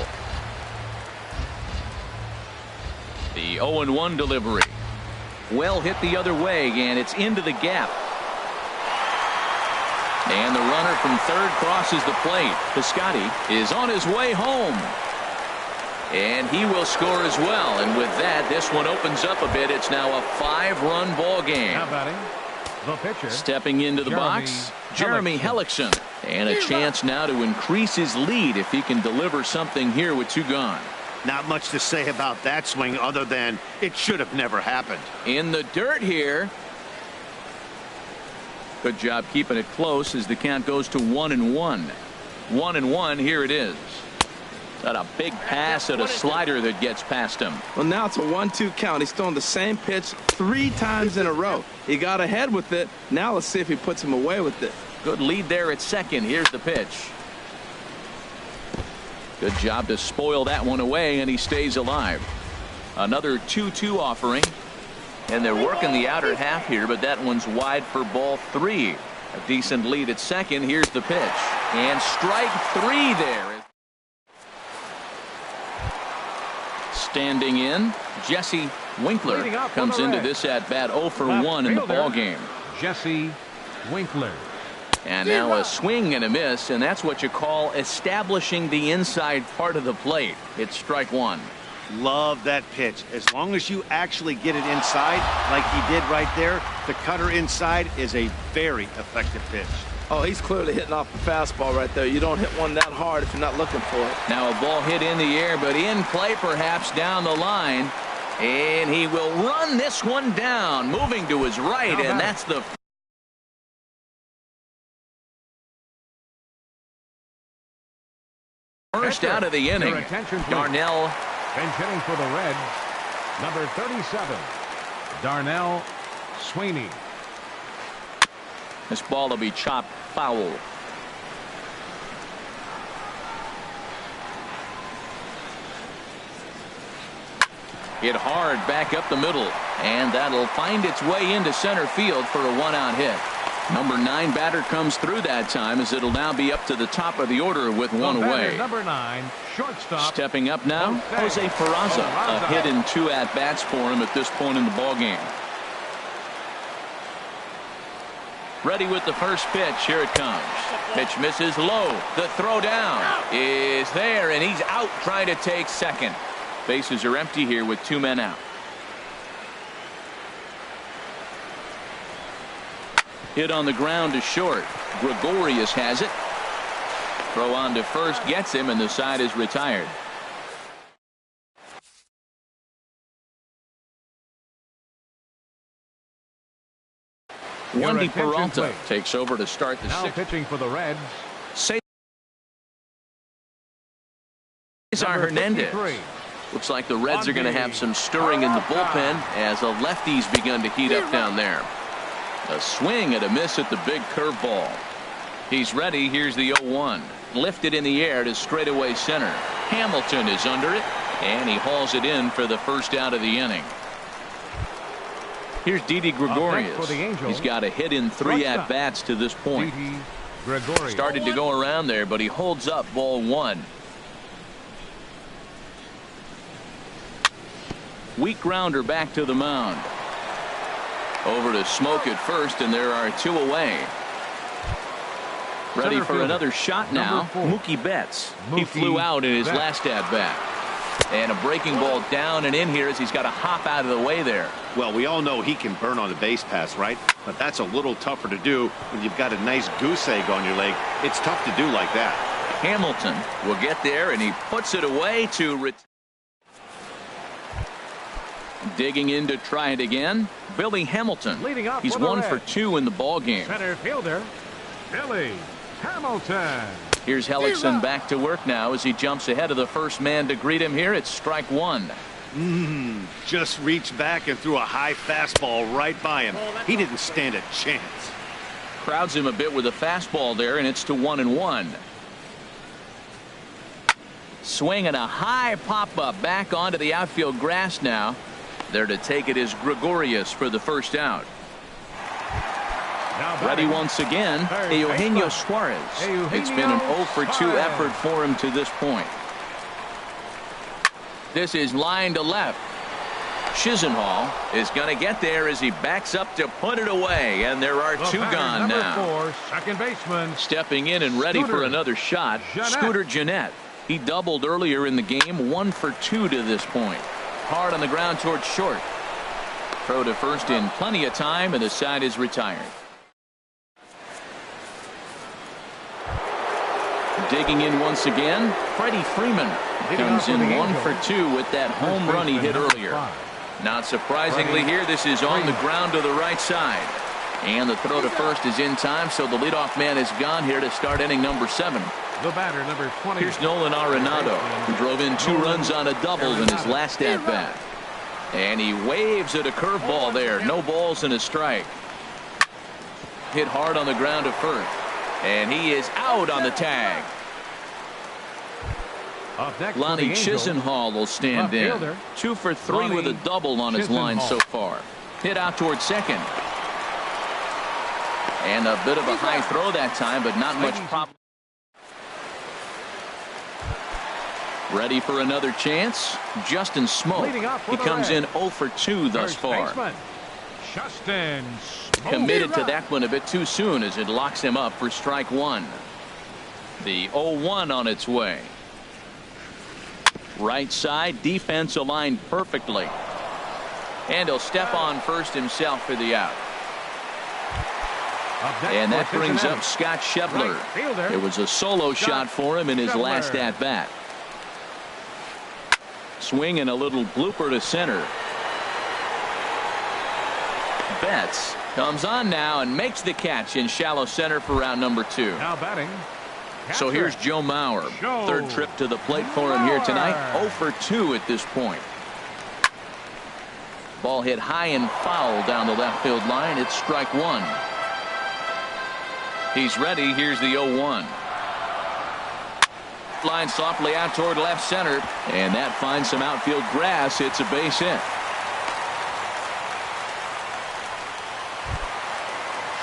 The 0-1 delivery. Well hit the other way, and it's into the gap. And the runner from third crosses the plate. Piscotty is on his way home. And he will score as well. And with that, this one opens up a bit. It's now a 5-run ball game. Now batting, the pitcher. Stepping into the box, Jeremy Hellickson. And a chance now to increase his lead if he can deliver something here with 2 gone. Not much to say about that swing other than it should have never happened. In the dirt here. Good job keeping it close as the count goes to 1-1. 1-1. Here it is. Got a big pass at a slider that gets past him. Well, now it's a 1-2 count. He's throwing the same pitch 3 times in a row. He got ahead with it. Now let's see if he puts him away with it. Good lead there at second. Here's the pitch. Good job to spoil that one away, and he stays alive. Another 2-2 offering. And they're working the outer half here, but that one's wide for ball 3. A decent lead at second. Here's the pitch. And strike 3 there. Standing in, Jesse Winkler comes into this at-bat 0 for 1 in the ball game. Jesse Winkler. And now a swing and a miss, and that's what you call establishing the inside part of the plate. It's strike 1. Love that pitch. As long as you actually get it inside like he did right there, the cutter inside is a very effective pitch. Oh, he's clearly hitting off the fastball right there. You don't hit one that hard if you're not looking for it. Now a ball hit in the air, but in play perhaps down the line. And he will run this one down, moving to his right, and that's the first out of the inning. Darnell. Bench hitting for the Reds, number 37, Darnell Sweeney. This ball will be chopped foul. Hit hard back up the middle, and that'll find its way into center field for a one-out hit. Number 9 batter comes through that time, as it'll now be up to the top of the order with one away. Number 9, shortstop. Stepping up now, Jose Peraza. A hit and 2 at-bats for him at this point in the ballgame. Ready with the first pitch. Here it comes. Pitch misses low. The throw down is there, and he's out trying to take second. Bases are empty here with 2 men out. Hit on the ground to short. Gregorius has it. Throw on to first gets him, and the side is retired. Wendy Peralta takes over to start the now sixth. Pitching for the Reds. Cesar Hernandez. 53. Looks like the Reds are going to have some stirring in the bullpen as a lefty's begun to heat up down there. A swing and a miss at the big curveball. He's ready. Here's the 0-1. Lifted in the air to straightaway center. Hamilton is under it, and he hauls it in for the first out of the inning. Here's Didi Gregorius. He's got a hit in 3 at-bats to this point. Started to go around there, but he holds up ball 1. Weak grounder back to the mound. Over to Smoke at first, and there are 2 away. Ready for another shot now. Mookie Betts. He flew out in his last at-bat. And a breaking ball down and in here as he's got to hop out of the way there. Well, we all know he can burn on the base pass, right? But that's a little tougher to do when you've got a nice goose egg on your leg. It's tough to do like that. Hamilton will get there, and he puts it away to digging in to try it again. Billy Hamilton. Leading off He's for the 1 for Reds. 2 in the ball game. Center fielder Billy Hamilton. Here's Hellickson back to work now as he jumps ahead of the first man to greet him here. It's strike 1. Just reached back and threw a high fastball right by him. He didn't stand a chance. Crowds him a bit with a fastball there, and it's to 1-1. Swing and a high pop-up back onto the outfield grass now. There to take it is Gregorius for the first out. Ready once again, Eugenio Suarez. It's been an 0 for 2 effort for him to this point. This is line to left. Chisenhall is going to get there as he backs up to put it away, and there are 2 gone now. Number 4, second baseman. Stepping in and ready for another shot, Scooter Gennett. He doubled earlier in the game, 1 for 2 to this point. Hard on the ground towards short. Throw to first in plenty of time, and the side is retired. Digging in once again, Freddie Freeman comes in 1 for 2 with that home run he hit earlier. Not surprisingly here, this is on the ground to the right side. And the throw to first is in time, so the leadoff man is gone here to start inning number 7. The batter, number 20. Here's Nolan Arenado, who drove in 2 runs on a double in his last at-bat. And he waves at a curveball there. No balls and a strike. Hit hard on the ground to first. And he is out on the tag. Lonnie Chisenhall will stand in. 2 for 3 with a double on his line so far. Hit out towards second. And a bit of a high throw that time, but not much problem. Ready for another chance. Justin Smoke. He comes in 0 for 2 thus far. Justin Smoke. Committed to that one a bit too soon as it locks him up for strike 1. The 0-1 on its way. Right side, defense aligned perfectly. And he'll step on first himself for the out. And that brings up Scott Schebler. It was a solo shot for him in his last at-bat. Swing and a little blooper to center. Betts comes on now and makes the catch in shallow center for round number 2. Now batting. So here's Joe Mauer. Third trip to the plate for him here tonight. 0 for 2 at this point. Ball hit high and foul down the left field line. It's strike one. He's ready. Here's the 0-1. Line softly out toward left center, and that finds some outfield grass. It's a base hit.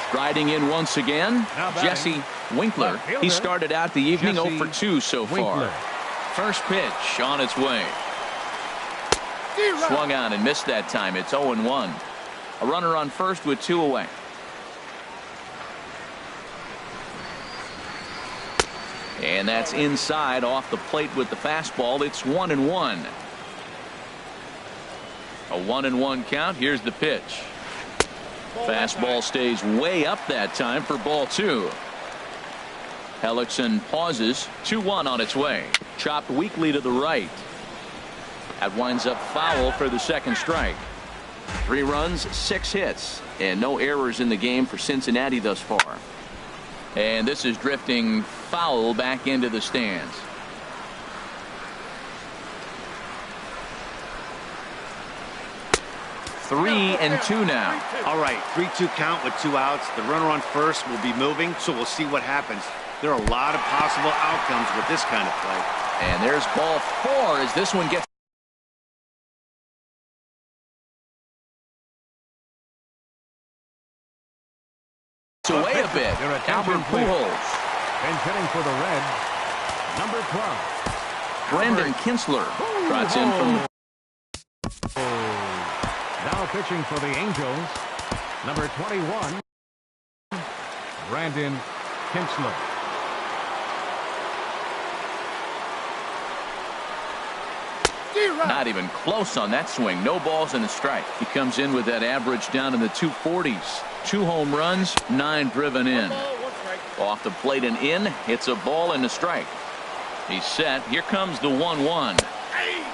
Striding in once again, Jesse Winkler. He started out the evening 0 for 2 so far. First pitch on its way. Swung on and missed that time. It's 0-1. A runner on first with 2 away. And that's inside off the plate with the fastball. It's 1-1. A 1-1 count. Here's the pitch. Fastball stays way up that time for ball 2. Hellickson pauses. 2-1 on its way. Chopped weakly to the right. That winds up foul for the second strike. 3 runs, 6 hits, and no errors in the game for Cincinnati thus far. And this is drifting foul back into the stands. Three and two now. All right, 3-2 count with 2 outs. The runner on first will be moving, so we'll see what happens. There are a lot of possible outcomes with this kind of play. And there's ball 4 as this one gets away a bit. Albert Pujols. And hitting for the Reds, number 12. Brandon Kinsler trots in from the. Now pitching for the Angels, number 21, Brandon Kinsler. Not even close on that swing. No balls and a strike. He comes in with that average down in the 240s. 2 home runs, 9 driven in. Off the plate and in. It's a ball and a strike. He's set. Here comes the 1-1.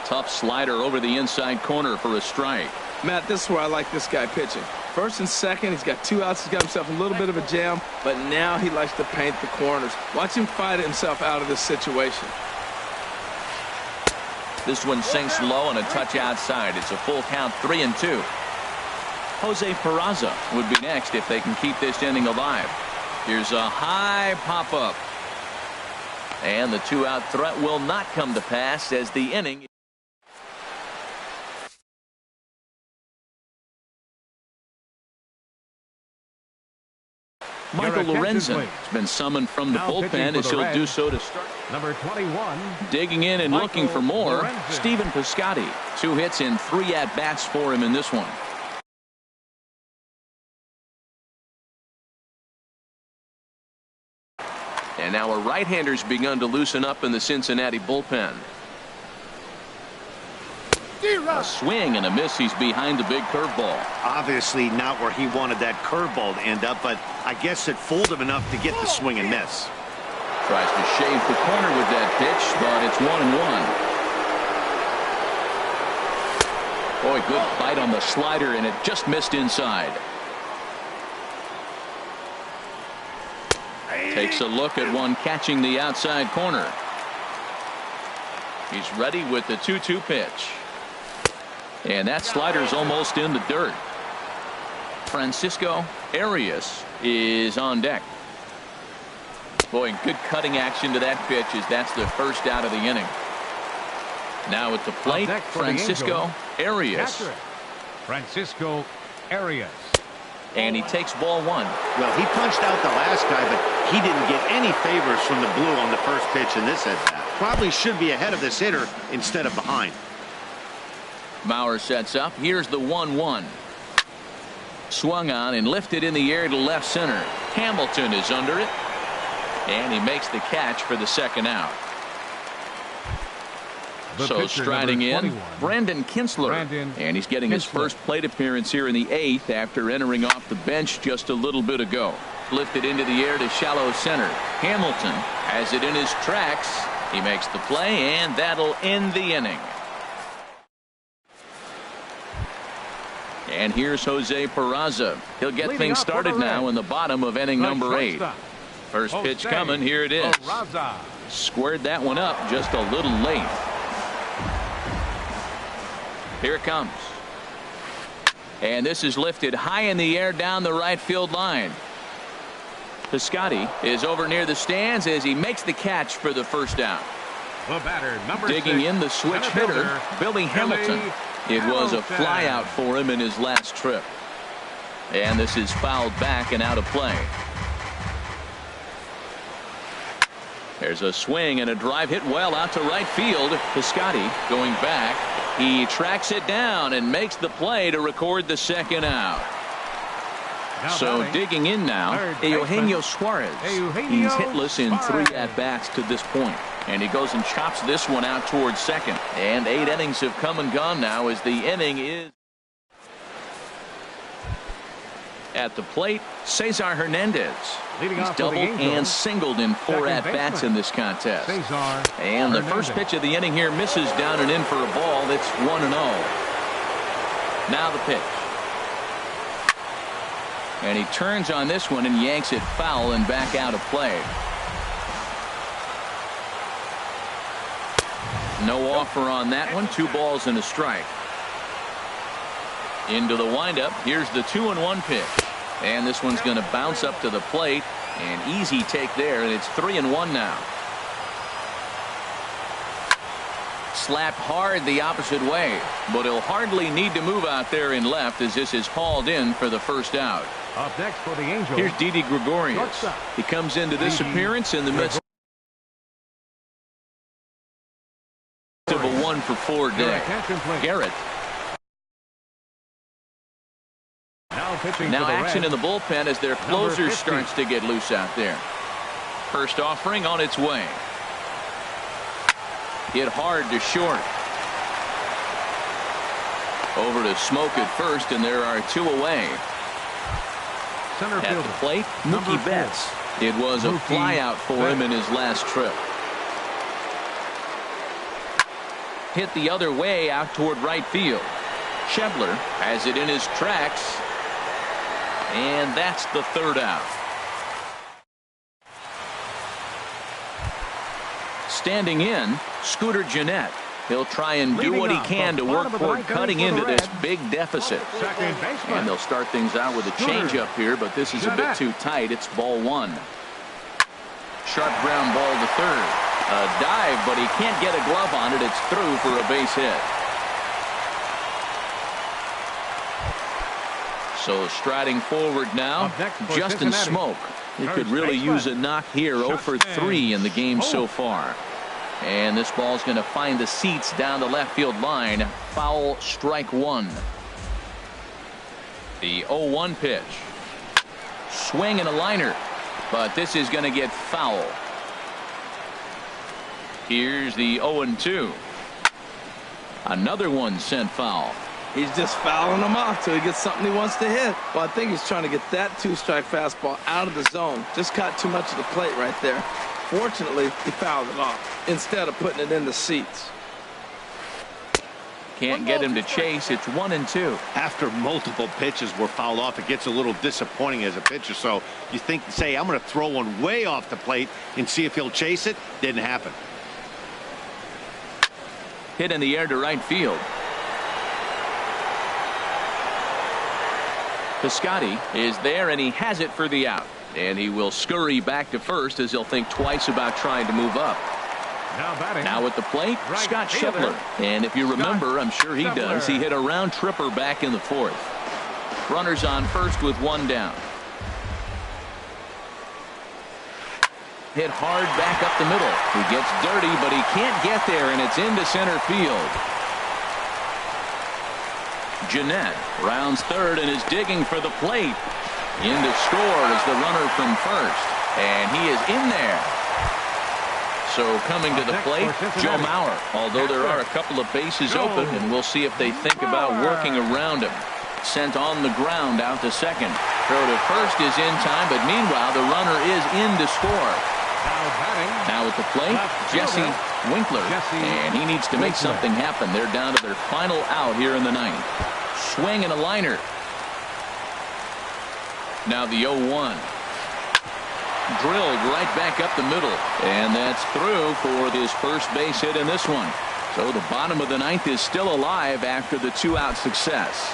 Tough slider over the inside corner for a strike. Matt, this is where I like this guy pitching. First and second, he's got 2 outs. He's got himself a little bit of a jam, but now he likes to paint the corners. Watch him fight himself out of this situation. This one sinks low and a touch outside. It's a full count, 3-2. Jose Peraza would be next if they can keep this inning alive. Here's a high pop-up. And the 2-out threat will not come to pass as the inning. Michael Lorenzen has been summoned from the bullpen as he'll do so to start. Number 21. Digging in and looking for more, Stephen Piscotty. 2 hits and 3 at-bats for him in this one. And now a right-hander's begun to loosen up in the Cincinnati bullpen. A swing and a miss. He's behind the big curveball. Obviously not where he wanted that curveball to end up, but I guess it fooled him enough to get the swing and miss. Tries to shave the corner with that pitch, but it's 1-1. Boy, good bite on the slider, and it just missed inside. Takes a look at one catching the outside corner. He's ready with the 2-2 pitch. And that slider's almost in the dirt. Francisco Arias is on deck. Boy, good cutting action to that pitch as that's the first out of the inning. Now at the plate, Francisco Arias. Francisco Arias. And he takes ball 1. Well, he punched out the last guy, but he didn't get any favors from the blue on the first pitch in this at-bat. Probably should be ahead of this hitter instead of behind. Mauer sets up. Here's the 1-1. Swung on and lifted in the air to left center. Hamilton is under it. And he makes the catch for the second out. So striding in, Brandon Kinsler. And he's getting his first plate appearance here in the 8th after entering off the bench just a little bit ago. Lifted into the air to shallow center. Hamilton has it in his tracks. He makes the play, and that'll end the inning. And here's Jose Peraza. He'll get things started now in the bottom of inning number 8. First pitch coming. Here it is. Squared that one up just a little late. Here it comes. And this is lifted high in the air down the right field line. Piscotty is over near the stands as he makes the catch for the first down. The batter, number Digging 6, in the switch hitter, Billy Hamilton. It was a fly out for him in his last trip. And this is fouled back and out of play. There's a swing and a drive hit well out to right field. Piscotty going back. He tracks it down and makes the play to record the second out. So digging in now, Eugenio Suarez. He's hitless in 3 at-bats to this point. And he goes and chops this one out towards second. And 8 innings have come and gone now as the inning is at the plate. Cesar Hernandez. He's doubled and singled in 4 at-bats in this contest. And the first pitch of the inning here misses down and in for a ball. That's 1-0. Now the pitch. And he turns on this one and yanks it foul and back out of play. No offer on that one. 2 balls and a strike. Into the windup. Here's the 2-1 pitch. And this one's going to bounce up to the plate. An easy take there, and it's 3-1 now. Slapped hard the opposite way, but he'll hardly need to move out there in left as this is hauled in for the first out. Up next for the Angels. Here's Didi Gregorius. He comes into this appearance in the midst of a 1-for-4 day. Garrett. Now action in the bullpen as their closer starts to get loose out there. First offering on its way. Hit hard to short. Over to Smoke at first, and there are 2 away. At the plate, Mookie Betts. It was a flyout for him in his last trip. Hit the other way out toward right field. Schebler has it in his tracks. And that's the 3rd out. Standing in, Scooter Gennett. He'll try and do what he can to work toward cutting into this big deficit. And they'll start things out with a changeup here, but this is a bit too tight. It's ball 1. Sharp ground ball to third. A dive, but he can't get a glove on it. It's through for a base hit. So striding forward now, Justin Smoke. He could really use a knock here. 0 for 3 in the game so far. And this ball's going to find the seats down the left field line. Foul, strike 1. The 0-1 pitch. Swing and a liner. But this is going to get foul. Here's the 0-2. Another one sent foul. He's just fouling them off till he gets something he wants to hit. Well, I think he's trying to get that 2-strike fastball out of the zone. Just caught too much of the plate right there. Fortunately, he fouled it off instead of putting it in the seats. Can't get him to chase. It's 1-2. After multiple pitches were fouled off, it gets a little disappointing as a pitcher. So you think, say, I'm going to throw one way off the plate and see if he'll chase it. Didn't happen. Hit in the air to right field. Piscotty is there, and he has it for the out. And he will scurry back to first as he'll think twice about trying to move up. Now at the plate, Scott Schebler. And if you remember, I'm sure he does, he hit a round tripper back in the 4th. Runners on first with 1 down. Hit hard back up the middle. He gets dirty, but he can't get there, and it's into center field. Gennett rounds third and is digging for the plate. In to score is the runner from first. And he is in there. So coming to the plate, Joe Mauer. Although there are a couple of bases open, and we'll see if they think about working around him. Sent on the ground out to second. Throw to first is in time, but meanwhile the runner is in to score. Now at the plate, Jesse Winkler. And he needs to make something happen. They're down to their final out here in the 9th. Swing and a liner. Now the 0-1. Drilled right back up the middle. And that's through for his first base hit in this one. So the bottom of the 9th is still alive after the 2-out success.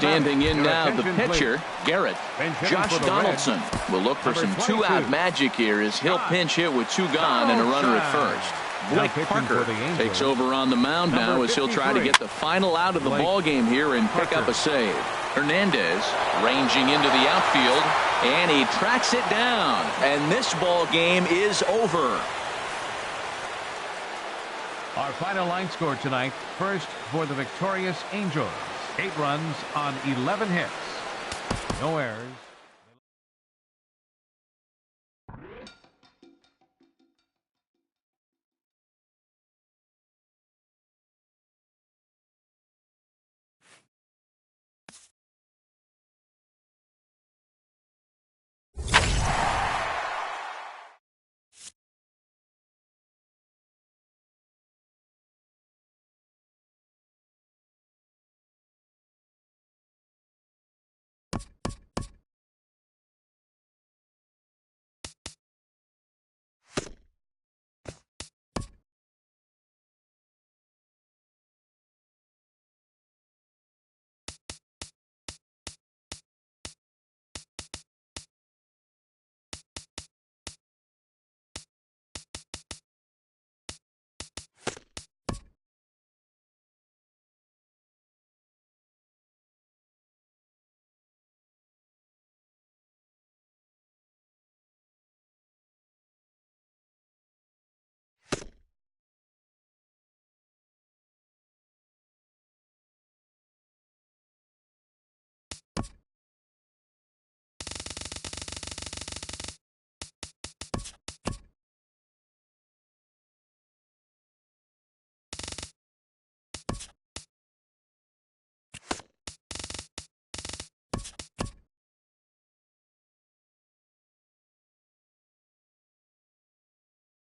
Standing in Your now, the attention, pitcher, Garrett. Pinch hitting Josh for the Donaldson will look for Number some 22. two-out magic here as he'll pinch hit with 2 gone and a runner at first. Now Blake pitching Parker for the Angels. takes over on the mound Number now as he'll try to 53. get the final out of the Blake ball game here and pick up a save. Hernandez ranging into the outfield, and he tracks it down. And this ball game is over. Our final line score tonight. First for the victorious Angels. 8 runs on 11 hits. No errors.